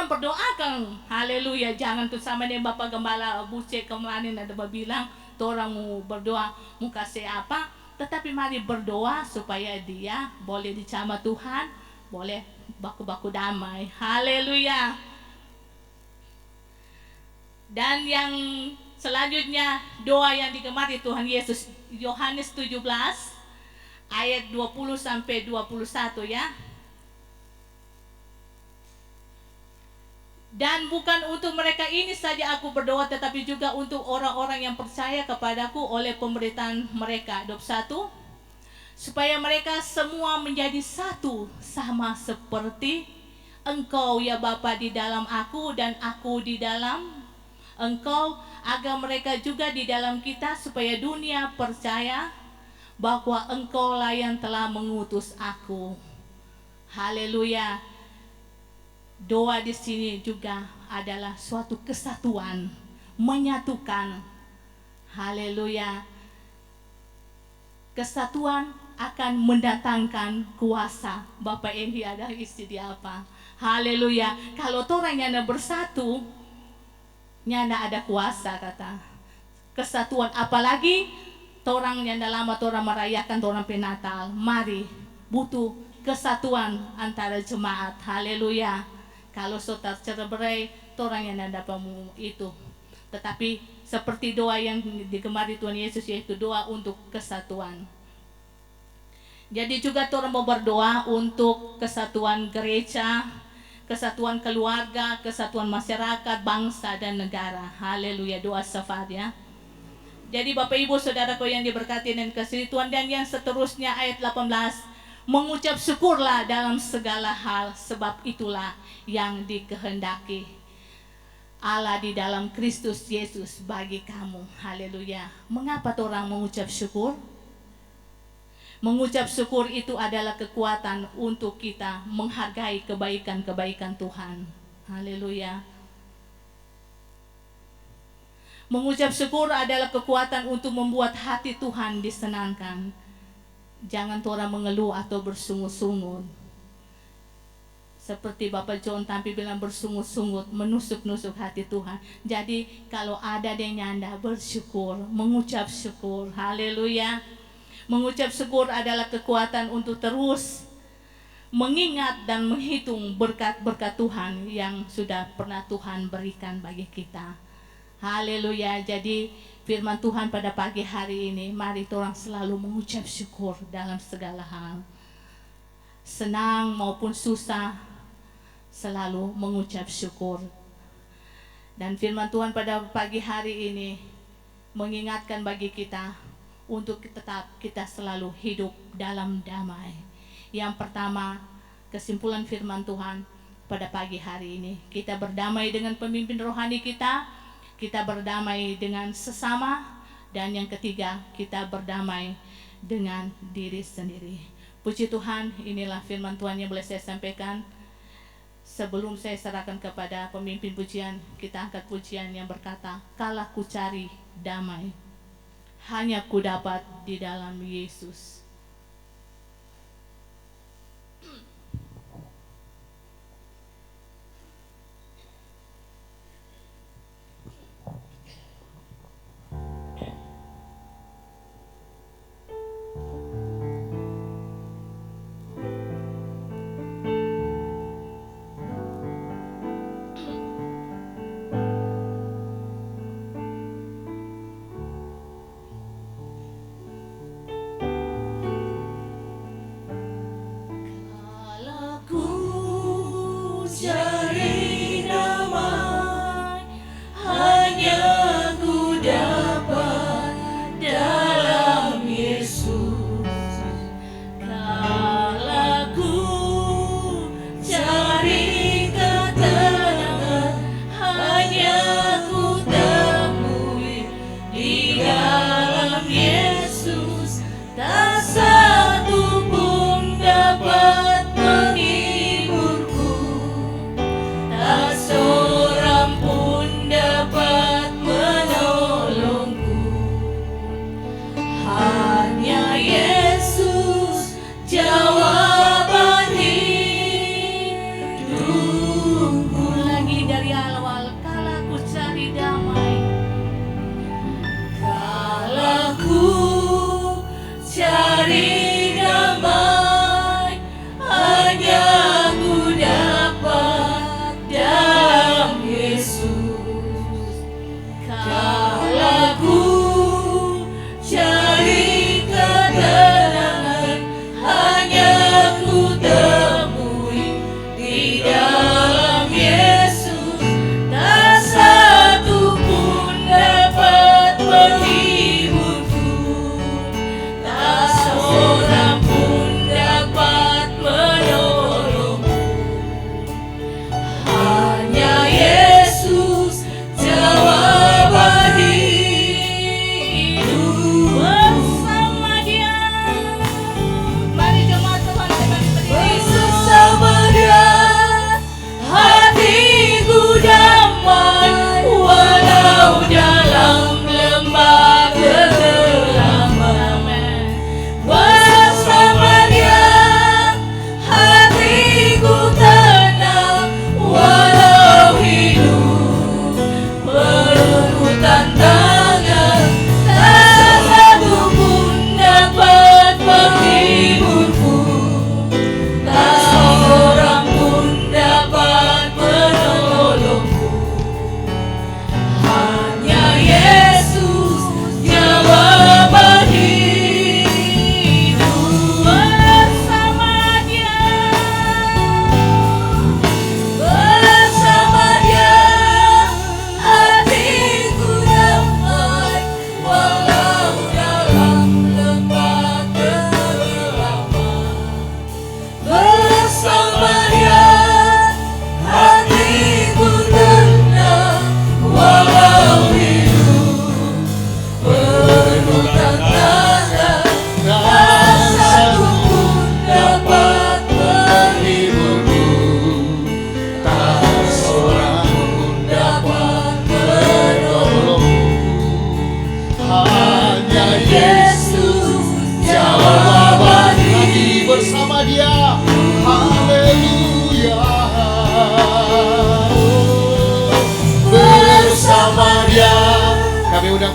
berdoakan. Haleluya. Jangan tuh sama dengan Bapak Gembala Buce kemarin ada bilang, orang mau berdoa mau kasih apa, tetapi mari berdoa supaya dia boleh dicama Tuhan, boleh baku-baku damai. Haleluya. Dan yang selanjutnya doa yang digemari Tuhan Yesus, Yohanes 17 ayat 20 sampai 21 ya. Dan bukan untuk mereka ini saja aku berdoa, tetapi juga untuk orang-orang yang percaya kepadaku oleh pemberitaan mereka. 21. supaya mereka semua menjadi satu, sama seperti Engkau ya Bapa di dalam aku dan aku di dalam Engkau, agar mereka juga di dalam kita, supaya dunia percaya bahwa Engkau lah yang telah mengutus aku. Haleluya. Doa di sini juga adalah suatu kesatuan, menyatukan. Haleluya. Kesatuan akan mendatangkan kuasa. Bapak ini ada isi di apa? Haleluya. Kalau orang yang bersatu, nyanda ada kuasa kata. Kesatuan, apalagi orang yang lama orang merayakan orang Natal. Mari butuh kesatuan antara jemaat. Haleluya. Kalau saudara cerai, orang yang ada pamu itu. Tetapi seperti doa yang digemari Tuhan Yesus, yaitu doa untuk kesatuan. Jadi juga orang mau berdoa untuk kesatuan gereja, kesatuan keluarga, kesatuan masyarakat, bangsa dan negara. Haleluya, doa syafaat ya. Jadi Bapak Ibu Saudaraku yang diberkati dan kasih Tuhan, dan yang seterusnya ayat 18, mengucap syukurlah dalam segala hal, sebab itulah yang dikehendaki Allah di dalam Kristus Yesus bagi kamu. Haleluya. Mengapa orang mengucap syukur? Mengucap syukur itu adalah kekuatan untuk kita menghargai kebaikan-kebaikan Tuhan. Haleluya. Mengucap syukur adalah kekuatan untuk membuat hati Tuhan disenangkan. Jangan orang mengeluh atau bersungut-sungut. Seperti Bapak John Tampi bilang, bersungut-sungut, menusuk-nusuk hati Tuhan. Jadi kalau ada yang nyanda, bersyukur, mengucap syukur. Haleluya. Mengucap syukur adalah kekuatan untuk terus mengingat dan menghitung berkat-berkat Tuhan yang sudah pernah Tuhan berikan bagi kita. Haleluya. Jadi firman Tuhan pada pagi hari ini, mari orang selalu mengucap syukur dalam segala hal. Senang maupun susah, selalu mengucap syukur. Dan firman Tuhan pada pagi hari ini mengingatkan bagi kita untuk tetap kita selalu hidup dalam damai. Yang pertama, kesimpulan firman Tuhan pada pagi hari ini, kita berdamai dengan pemimpin rohani kita berdamai dengan sesama, dan yang ketiga, kita berdamai dengan diri sendiri. Puji Tuhan, inilah firman Tuhan yang boleh saya sampaikan. Sebelum saya serahkan kepada pemimpin pujian, kita angkat pujian yang berkata, "Kala ku cari damai, hanya ku dapat di dalam Yesus."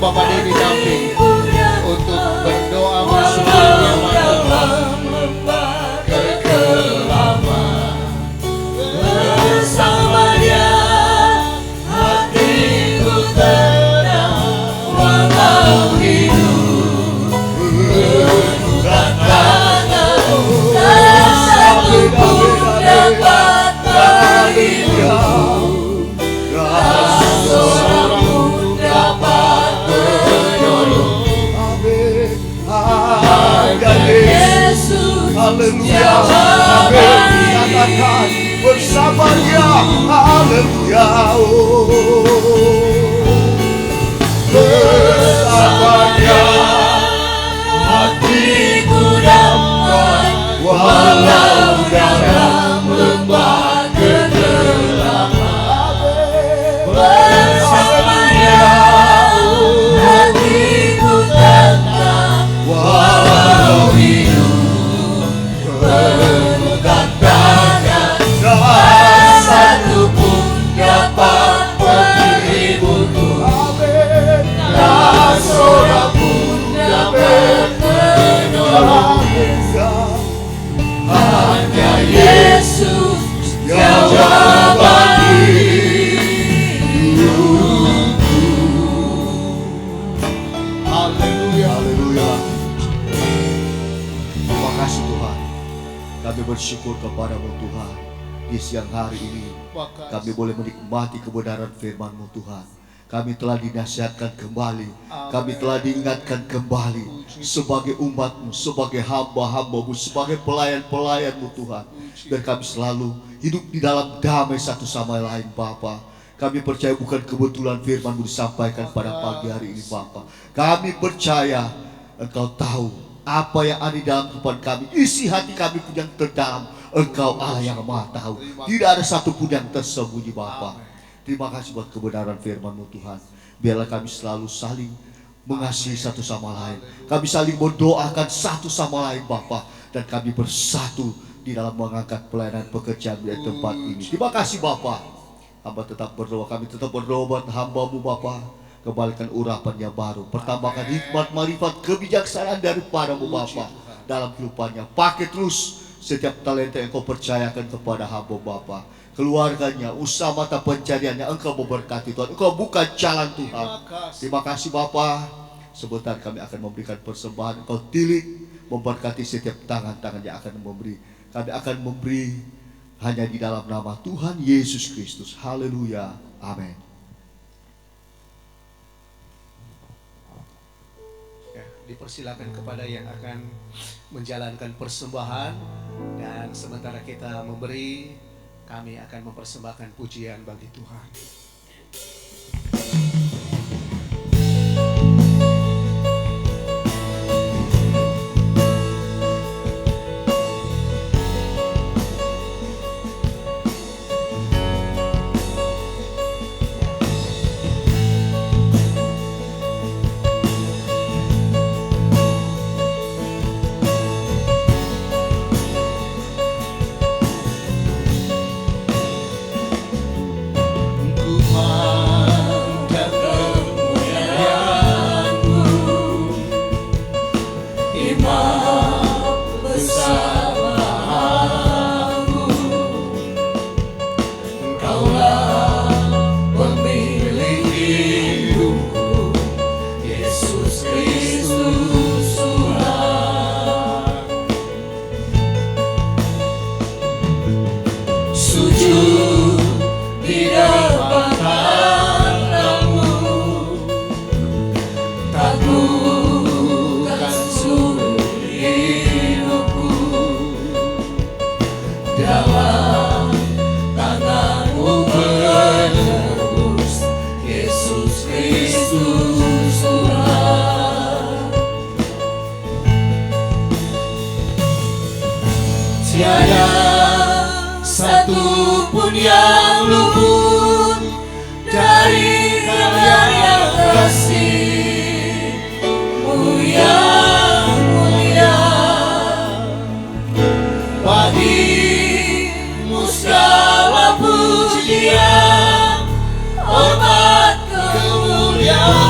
Bapak Dedi Damping untuk berdoa bersyukurnya bersama dia hatiku tenang walau hidup bukan tangan tak satu pun dapat berhidup tak seorang pun dapat menolong. Hanya Yesus Haleluya, amin. Katakan bersama dia, haleluya. Bersama dia hatiku damai walau dalam lembah kegelapan. Bersama dia hatiku tenang walau hidup penuh tantangan. Tak satu pun dapat menghiburku, tak seorang pun dapat menolong. Hanya Yesus jawaban hidupku. Haleluya. Haleluya. Terima kasih Tuhan. Kami bersyukur kepadamu Tuhan. Di siang hari ini kami boleh menikmati kebenaran firman-Mu Tuhan. Kami telah dinasihatkan kembali. Kami telah diingatkan kembali sebagai umat-Mu, sebagai hamba-hamba-Mu, sebagai pelayan-pelayan-Mu Tuhan. Dan kami selalu hidup di dalam damai satu sama lain Bapa. Kami percaya bukan kebetulan firman-Mu disampaikan pada pagi hari ini Bapa. Kami percaya Engkau tahu apa yang ada di dalam kehidupan kami. Isi hati kami pun yang terdalam. Engkau Allah yang Maha tahu. Tidak ada satupun yang tersembunyi Bapa. Terima kasih buat kebenaran firman-Mu Tuhan. Biarlah kami selalu saling mengasihi satu sama lain. Kami saling mendoakan satu sama lain Bapa. Dan kami bersatu di dalam mengangkat pelayanan pekerjaan di tempat ini. Terima kasih Bapa. Hamba tetap berdoa. Kami tetap berdoa buat hamba-Mu Bapa. Kembalikan urapan yang baru. Pertambahkan hikmat, marifat, kebijaksanaan daripada-Mu Bapa. Dalam kehidupannya. Pakai terus setiap talenta yang Kau percayakan kepada hamba Bapa. Keluarganya, usaha mata pencariannya, Engkau memberkati Tuhan. Engkau buka jalan Tuhan. Terima kasih Bapa. Sebentar kami akan memberikan persembahan. Engkau tilik memberkati setiap tangan-tangan yang akan memberi. Kami akan memberi hanya di dalam nama Tuhan Yesus Kristus. Haleluya. Amin. Dipersilakan kepada yang akan menjalankan persembahan, dan sementara kita memberi, kami akan mempersembahkan pujian bagi Tuhan. Tiada satu pun yang luput dari karunia yang kasih-Mu yang mulia. Bagi-Mu segala pujian, hormat, kemuliaan.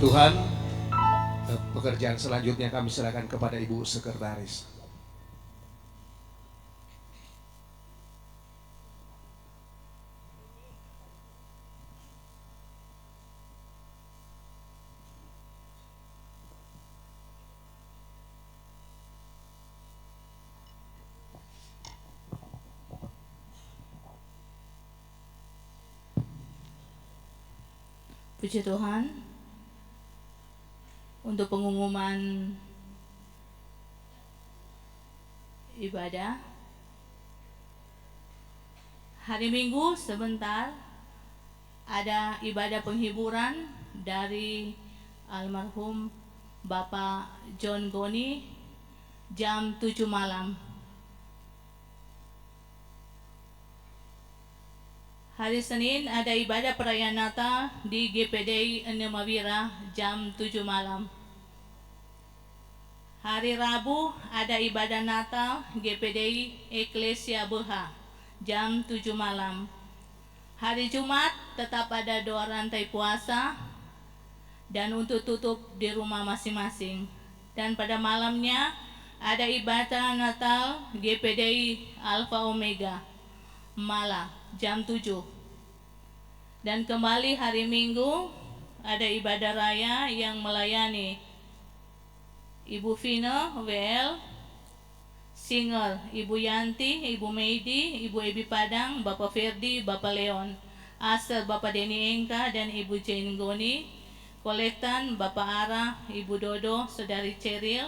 Tuhan. Pekerjaan selanjutnya kami serahkan kepada Ibu Sekretaris. Puji Tuhan, untuk pengumuman ibadah hari Minggu sebentar ada ibadah penghiburan dari almarhum Bapak John Goni jam 7 malam. Hari Senin ada ibadah perayaan Natal di GPDI Enemawira jam 7 malam. Hari Rabu ada ibadah Natal GPDI Eklesia Beha jam 7 malam. Hari Jumat tetap ada doa rantai puasa dan untuk tutup di rumah masing-masing. Dan pada malamnya ada ibadah Natal GPDI Alpha Omega Mala jam 7. Dan kembali hari Minggu ada ibadah raya yang melayani Ibu Vina WL, Singer, Ibu Yanti, Ibu Meidi, Ibu Ebi Padang, Bapak Ferdi, Bapak Leon, Aser, Bapak Denny Engka, dan Ibu Jane Goni, Kolektan, Bapak Ara, Ibu Dodo, Saudari Ceril,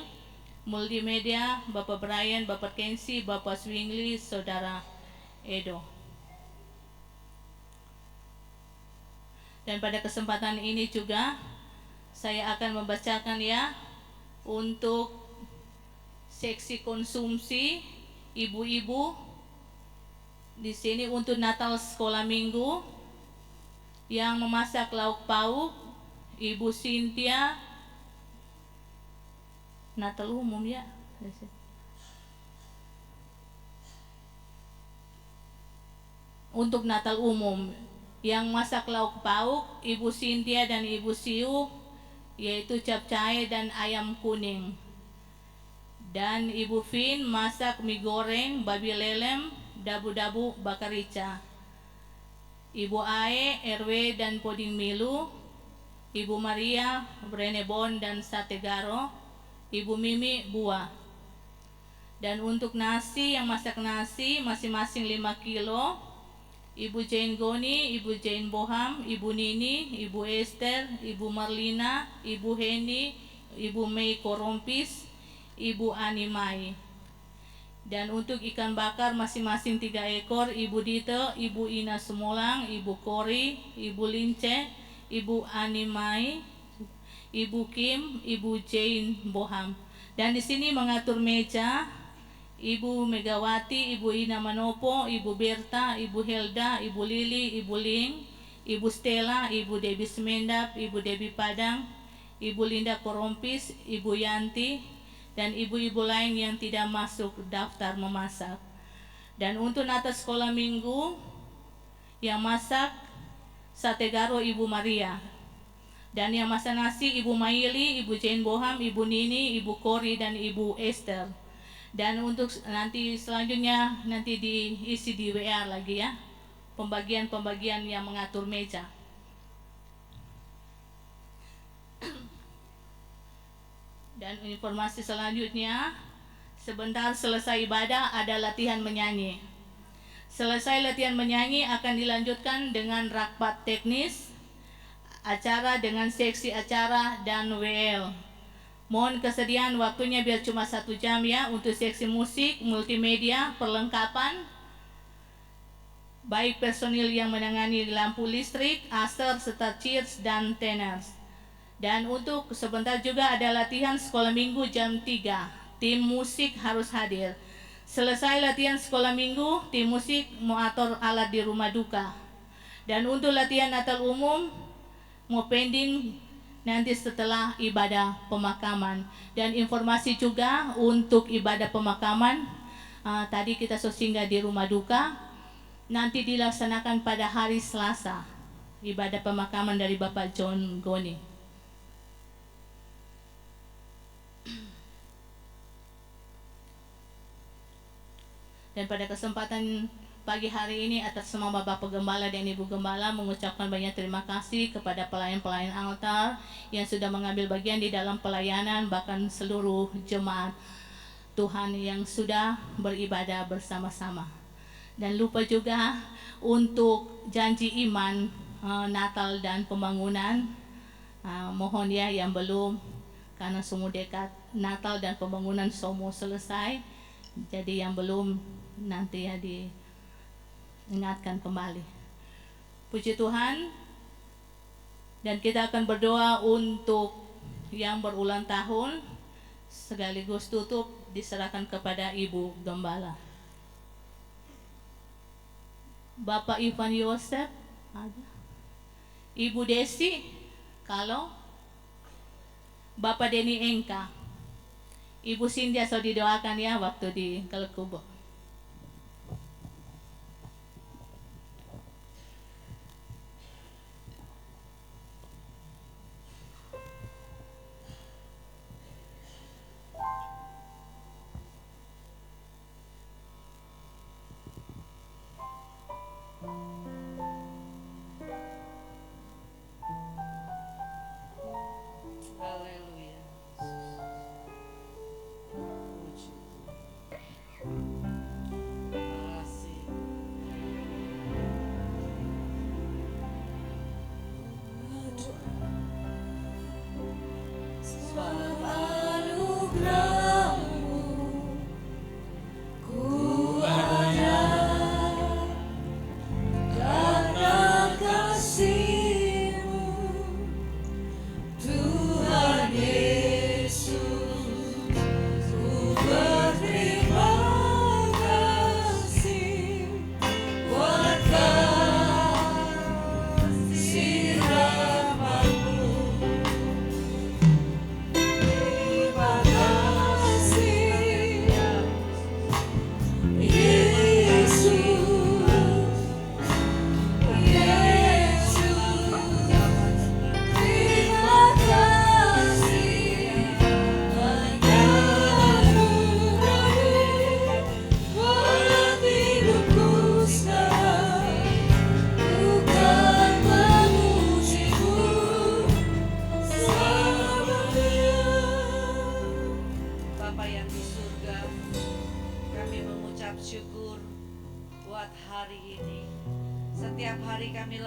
Multimedia, Bapak Brian, Bapak Kensi, Bapak Swingli, Saudara Edo. Dan pada kesempatan ini juga saya akan membacakan ya untuk seksi konsumsi ibu-ibu di sini untuk Natal sekolah minggu yang memasak lauk pauk Ibu Cynthia. Natal umum ya. Untuk Natal umum yang masak lauk pauk Ibu Cynthia dan Ibu Siu, yaitu capcay dan ayam kuning. Dan Ibu Vin masak mie goreng, babi lelem, dabu-dabu bakar rica. Ibu Ae, RW dan puding milu. Ibu Maria, brenebon dan sate garo. Ibu Mimi, buah. Dan untuk nasi, yang masak nasi masing-masing 5 kilo. Ibu Jane Goni, Ibu Jane Boham, Ibu Nini, Ibu Esther, Ibu Marlina, Ibu Heni, Ibu Mei Korompis, Ibu Ani Mai. Dan untuk ikan bakar masing-masing 3 ekor, Ibu Dite, Ibu Ina Semolang, Ibu Kori, Ibu Lince, Ibu Ani Mai, Ibu Kim, Ibu Jane Boham. Dan di sini mengatur meja Ibu Megawati, Ibu Ina Manopo, Ibu Berta, Ibu Helda, Ibu Lili, Ibu Ling, Ibu Stella, Ibu Debbie Semendap, Ibu Debbie Padang, Ibu Linda Korompis, Ibu Yanti, dan ibu-ibu lain yang tidak masuk daftar memasak. Dan untuk Natal sekolah minggu yang masak sate garo Ibu Maria. Dan yang masak nasi Ibu Maili, Ibu Jane Boham, Ibu Nini, Ibu Kori, dan Ibu Esther. Dan untuk nanti selanjutnya nanti diisi di WA lagi ya, pembagian-pembagian yang mengatur meja. Dan informasi selanjutnya, sebentar selesai ibadah ada latihan menyanyi. Selesai latihan menyanyi akan dilanjutkan dengan rakpat teknis, acara dengan seksi acara dan WL. Mohon kesediaan waktunya biar cuma 1 jam ya untuk seksi musik, multimedia, perlengkapan, baik personil yang menangani lampu listrik, aster, serta cheers dan tenors. Dan untuk sebentar juga ada latihan sekolah minggu jam 3. Tim musik harus hadir. Selesai latihan sekolah minggu, tim musik mau atur alat di rumah duka. Dan untuk latihan Natal umum mau pending nanti setelah ibadah pemakaman. Dan informasi juga untuk ibadah pemakaman tadi kita singgah di rumah duka, nanti dilaksanakan pada hari Selasa ibadah pemakaman dari Bapak John Goni. Dan pada kesempatan pagi hari ini atas nama Bapak Gembala dan Ibu Gembala mengucapkan banyak terima kasih kepada pelayan-pelayan altar yang sudah mengambil bagian di dalam pelayanan, bahkan seluruh jemaat Tuhan yang sudah beribadah bersama-sama. Dan lupa juga untuk janji iman Natal dan pembangunan, mohon ya yang belum, karena semua dekat Natal dan pembangunan semua selesai, jadi yang belum nanti ya diingatkan kembali. Puji Tuhan. Dan kita akan berdoa untuk yang berulang tahun, sekaligus tutup diserahkan kepada Ibu Gembala. Bapak Ivan Yosef ada, Ibu Desi, kalau Bapak Denny Engka, Ibu Cynthia so didoakan ya waktu di Kalkubo. Haleluya. Puji Tuhan. Terima kasih. Sebab anugerah-Mu ku ada, karena kasih-Mu Tuhan Yesus, ku berterima kasih buat kasih rahmat-Mu. Terima kasih Bapa yang di surga, kami mengucap syukur buat hari ini. Setiap hari kami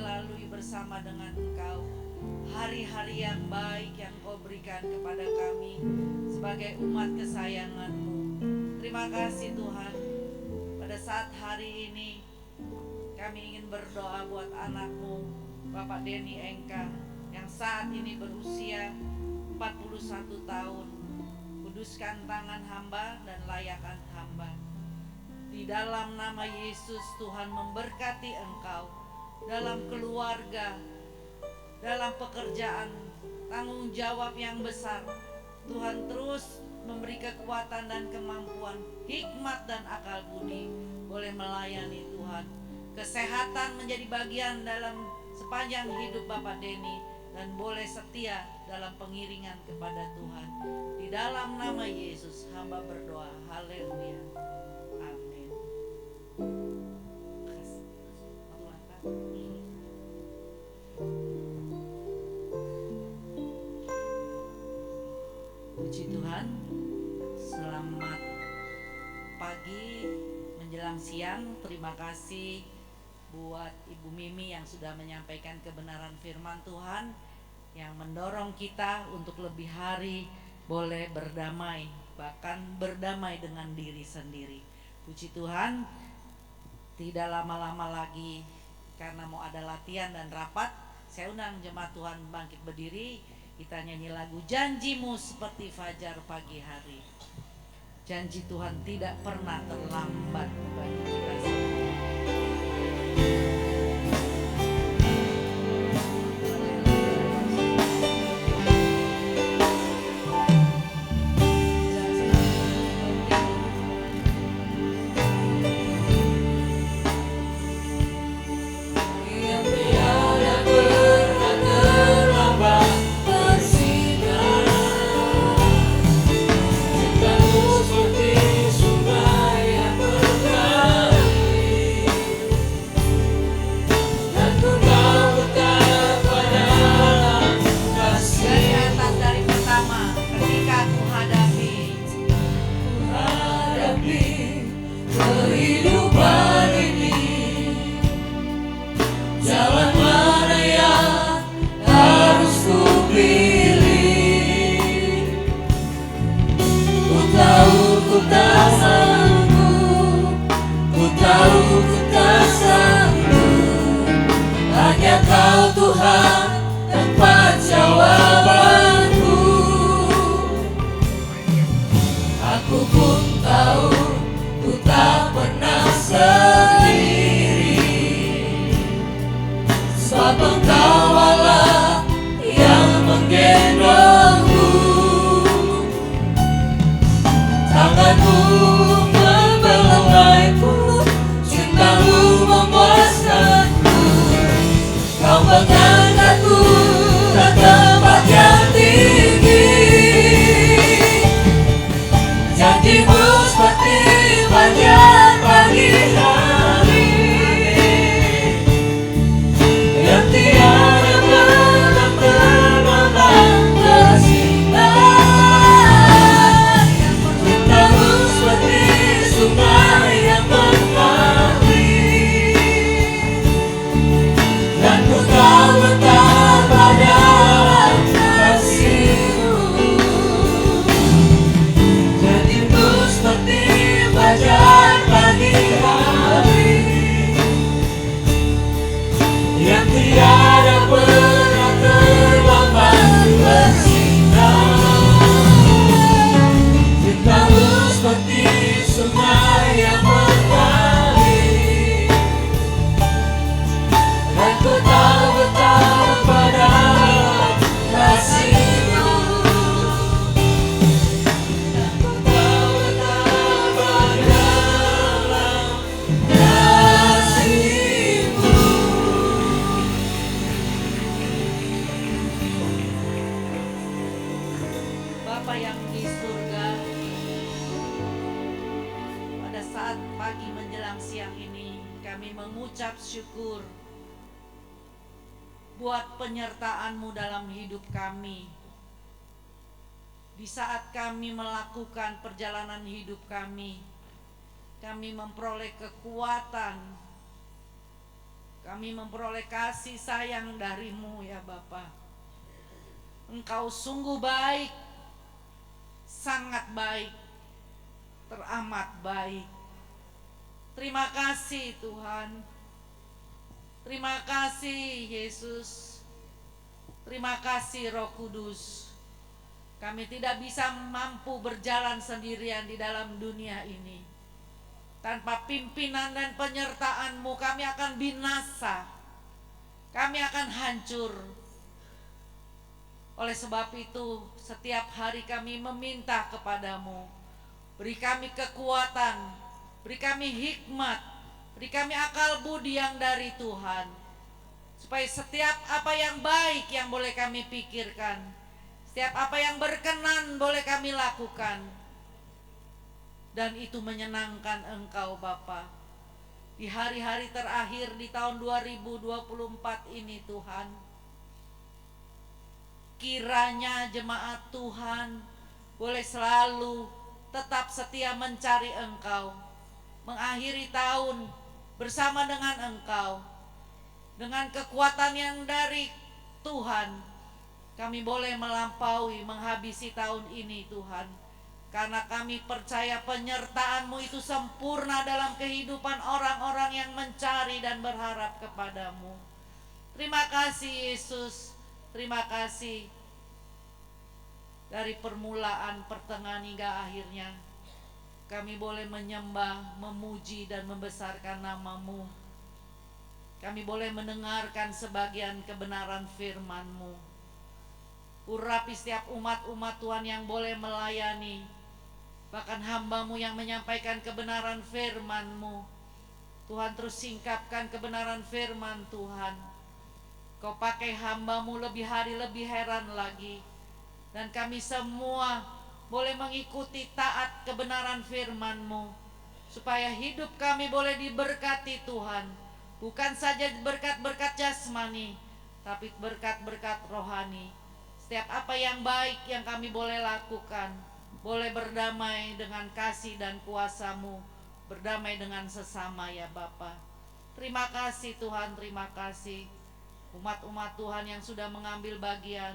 lalui bersama dengan Engkau. Hari-hari yang baik yang Kau berikan kepada kami sebagai umat kesayangan-Mu. Terima kasih Tuhan. Pada saat hari ini kami ingin berdoa buat anak-Mu, Bapak Denny Engka, yang saat ini berusia 41 tahun. Kuduskan tangan hamba dan layakkan hamba. Di dalam nama Yesus, Tuhan memberkati engkau dalam keluarga, dalam pekerjaan, tanggung jawab yang besar. Tuhan terus memberi kekuatan dan kemampuan, hikmat dan akal budi, boleh melayani Tuhan. Kesehatan menjadi bagian dalam sepanjang hidup Bapak Denny, dan boleh setia dalam pengiringan kepada Tuhan. Di dalam nama Yesus hamba berdoa. Haleluya. Amin. Puji Tuhan. Selamat pagi menjelang siang. Terima kasih buat Ibu Mimi yang sudah menyampaikan kebenaran firman Tuhan, yang mendorong kita untuk lebih hari boleh berdamai, bahkan berdamai dengan diri sendiri. Puji Tuhan. Tidak lama-lama lagi, karena mau ada latihan dan rapat, saya undang jemaat Tuhan bangkit berdiri. Kita nyanyi lagu Janji-Mu Seperti Fajar Pagi Hari. Janji Tuhan tidak pernah terlambat bagi kita semua. Seperti sungai Tuhan tempat jawabanku. Aku pun tahu ku tak pernah sendiri, sebab Engkau Allah yang menggendongku. Tanganmu membelengaiku, cintamu memuaskanku. Kau mengangkatku ke tempat yang tinggi. Janjimu seperti fajar pagi hari yang tiada pernah terbang bersinar. Cintamu seperti sungai yang mengalir, dan ku tahu betapa dalam kasih-Mu. Janjimu seperti fajar pagi hari yang tiada pernah terlambat bersinar. Cintamu seperti sungai yang mengalir, dan ku tahu betapa dalam kasih-Mu. Dan ku tahu betapa dalam kasih-Mu. Bapa yang di surga, pada saat pagi menjelang siang ini kami mengucap syukur buat penyertaan-Mu dalam hidup kami. Di saat kami melakukan perjalanan hidup kami memperoleh kekuatan, kami memperoleh kasih sayang dari-Mu ya Bapa. Engkau sungguh baik, sangat baik, teramat baik. Terima kasih Tuhan. Terima kasih Yesus. Terima kasih Roh Kudus. Kami tidak bisa mampu berjalan sendirian di dalam dunia ini. Tanpa pimpinan dan penyertaan-Mu kami akan binasa. Kami akan hancur. Oleh sebab itu, setiap hari kami meminta kepada-Mu, beri kami kekuatan, beri kami hikmat, beri kami akal budi yang dari Tuhan, supaya setiap apa yang baik yang boleh kami pikirkan, setiap apa yang berkenan boleh kami lakukan, dan itu menyenangkan Engkau Bapa. Di hari-hari terakhir di tahun 2024 ini Tuhan, kiranya jemaat Tuhan boleh selalu tetap setia mencari Engkau, mengakhiri tahun bersama dengan Engkau, dengan kekuatan yang dari Tuhan. Kami boleh melampaui, menghabisi tahun ini Tuhan, karena kami percaya penyertaan-Mu itu sempurna dalam kehidupan orang-orang yang mencari dan berharap kepada-Mu. Terima kasih Yesus. Terima kasih. Dari permulaan, pertengahan hingga akhirnya kami boleh menyembah, memuji dan membesarkan nama-Mu. Kami boleh mendengarkan sebagian kebenaran firman-Mu. Urapi setiap umat-umat Tuhan yang boleh melayani, bahkan hamba-Mu yang menyampaikan kebenaran firman-Mu. Tuhan terus singkapkan kebenaran firman Tuhan. Kau pakai hamba-Mu lebih hari lebih heran lagi. Dan kami semua boleh mengikuti taat kebenaran firman-Mu, supaya hidup kami boleh diberkati Tuhan. Bukan saja berkat-berkat jasmani, tapi berkat-berkat rohani. Setiap apa yang baik yang kami boleh lakukan, boleh berdamai dengan kasih dan kuasa-Mu, berdamai dengan sesama ya Bapa. Terima kasih Tuhan, terima kasih. Umat-umat Tuhan yang sudah mengambil bagian,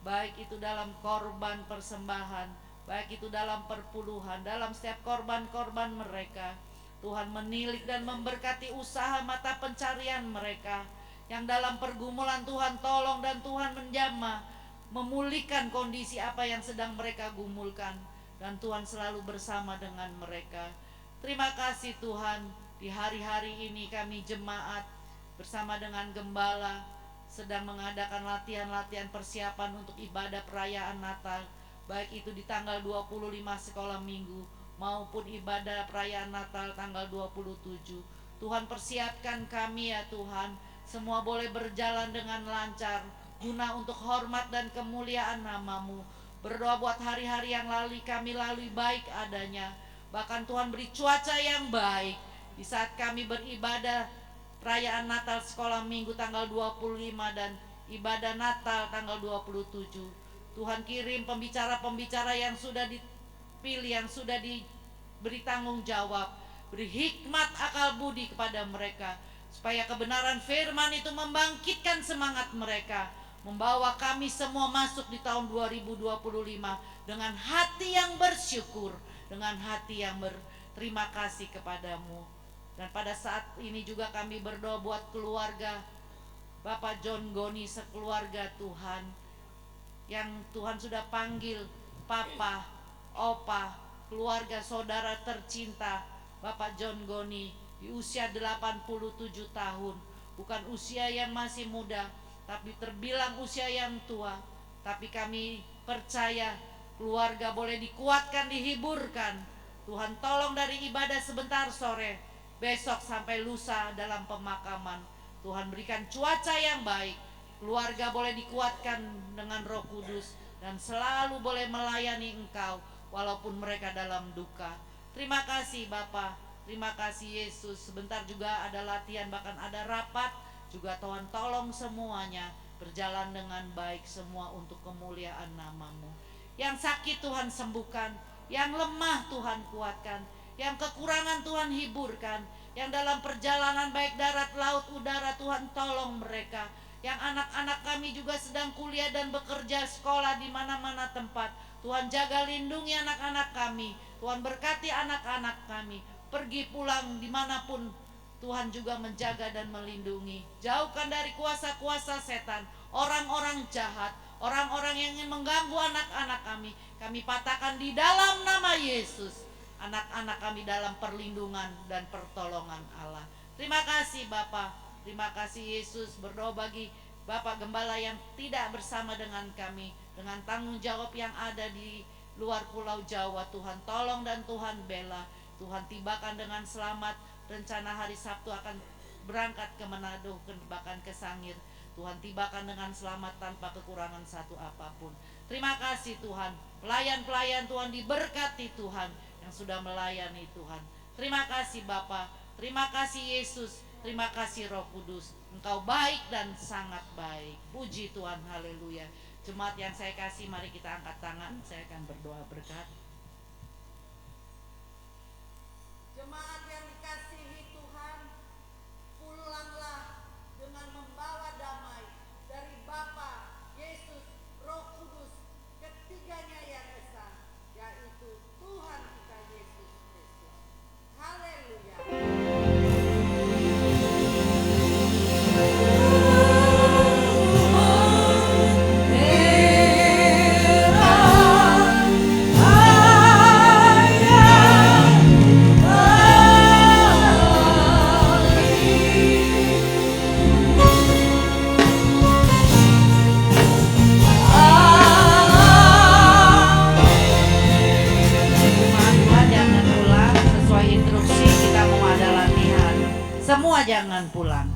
baik itu dalam korban persembahan, baik itu dalam perpuluhan, dalam setiap korban-korban mereka. Tuhan menilik dan memberkati usaha mata pencarian mereka. yang dalam pergumulan Tuhan tolong dan Tuhan menjamah, memulihkan kondisi apa yang sedang mereka gumulkan, dan Tuhan selalu bersama dengan mereka. Terima kasih Tuhan, di hari-hari ini kami jemaat bersama dengan gembala sedang mengadakan latihan-latihan persiapan untuk ibadah perayaan Natal, baik itu di tanggal 25 sekolah minggu maupun ibadah perayaan Natal tanggal 27. Tuhan persiapkan kami ya Tuhan, semua boleh berjalan dengan lancar guna untuk hormat dan kemuliaan nama-Mu. Berdoa buat hari-hari yang kami lalui baik adanya. Bahkan Tuhan beri cuaca yang baik di saat kami beribadah perayaan Natal sekolah minggu tanggal 25 dan ibadah Natal tanggal 27. Tuhan kirim pembicara-pembicara yang sudah dipilih, yang sudah diberi tanggung jawab, beri hikmat akal budi kepada mereka, supaya kebenaran firman itu membangkitkan semangat mereka, membawa kami semua masuk di tahun 2025 dengan hati yang bersyukur, dengan hati yang berterima kasih kepadamu. Dan pada saat ini juga kami berdoa buat keluarga Bapak John Goni sekeluarga Tuhan, yang Tuhan sudah panggil Papa, Opa, keluarga saudara tercinta Bapak John Goni di usia 87 tahun. Bukan usia yang masih muda, tapi terbilang usia yang tua. Tapi kami percaya keluarga boleh dikuatkan, dihiburkan. Tuhan tolong dari ibadah sebentar sore, besok sampai lusa dalam pemakaman, Tuhan berikan cuaca yang baik, keluarga boleh dikuatkan dengan Roh Kudus, dan selalu boleh melayani Engkau walaupun mereka dalam duka. Terima kasih Bapa, terima kasih Yesus. Sebentar juga ada latihan, bahkan ada rapat juga. Tuhan tolong semuanya berjalan dengan baik semua untuk kemuliaan nama-Mu. Yang sakit Tuhan sembuhkan, yang lemah Tuhan kuatkan, yang kekurangan Tuhan hiburkan, yang dalam perjalanan baik darat, laut, udara Tuhan tolong mereka. Yang anak-anak kami juga sedang kuliah dan bekerja sekolah di mana-mana tempat, Tuhan jaga lindungi anak-anak kami, Tuhan berkati anak-anak kami, pergi pulang dimanapun Tuhan juga menjaga dan melindungi. Jauhkan dari kuasa-kuasa setan, orang-orang jahat, orang-orang yang ingin mengganggu anak-anak kami patahkan di dalam nama Yesus. Anak-anak kami dalam perlindungan dan pertolongan Allah. Terima kasih Bapa, terima kasih Yesus. Berdoa bagi Bapak Gembala yang tidak bersama dengan kami, dengan tanggung jawab yang ada di luar Pulau Jawa. Tuhan tolong dan Tuhan bela. Tuhan tibakan dengan selamat. Rencana hari Sabtu akan berangkat ke Manado, bahkan ke Sangir. Tuhan tibakan dengan selamat tanpa kekurangan satu apapun. Terima kasih Tuhan. Pelayan-pelayan Tuhan diberkati Tuhan yang sudah melayani Tuhan. Terima kasih Bapa, terima kasih Yesus, terima kasih Roh Kudus. Engkau baik dan sangat baik. Puji Tuhan, haleluya. Jemaat yang saya kasih, mari kita angkat tangan. Saya akan berdoa berkat. Jemaat yang dikasihi Tuhan, pulanglah dengan membawa damai dari Bapa, Yesus, Roh Kudus, ketiganya yang esa, yaitu Tuhan kita Yesus Kristus. Haleluya. Semua jangan pulang.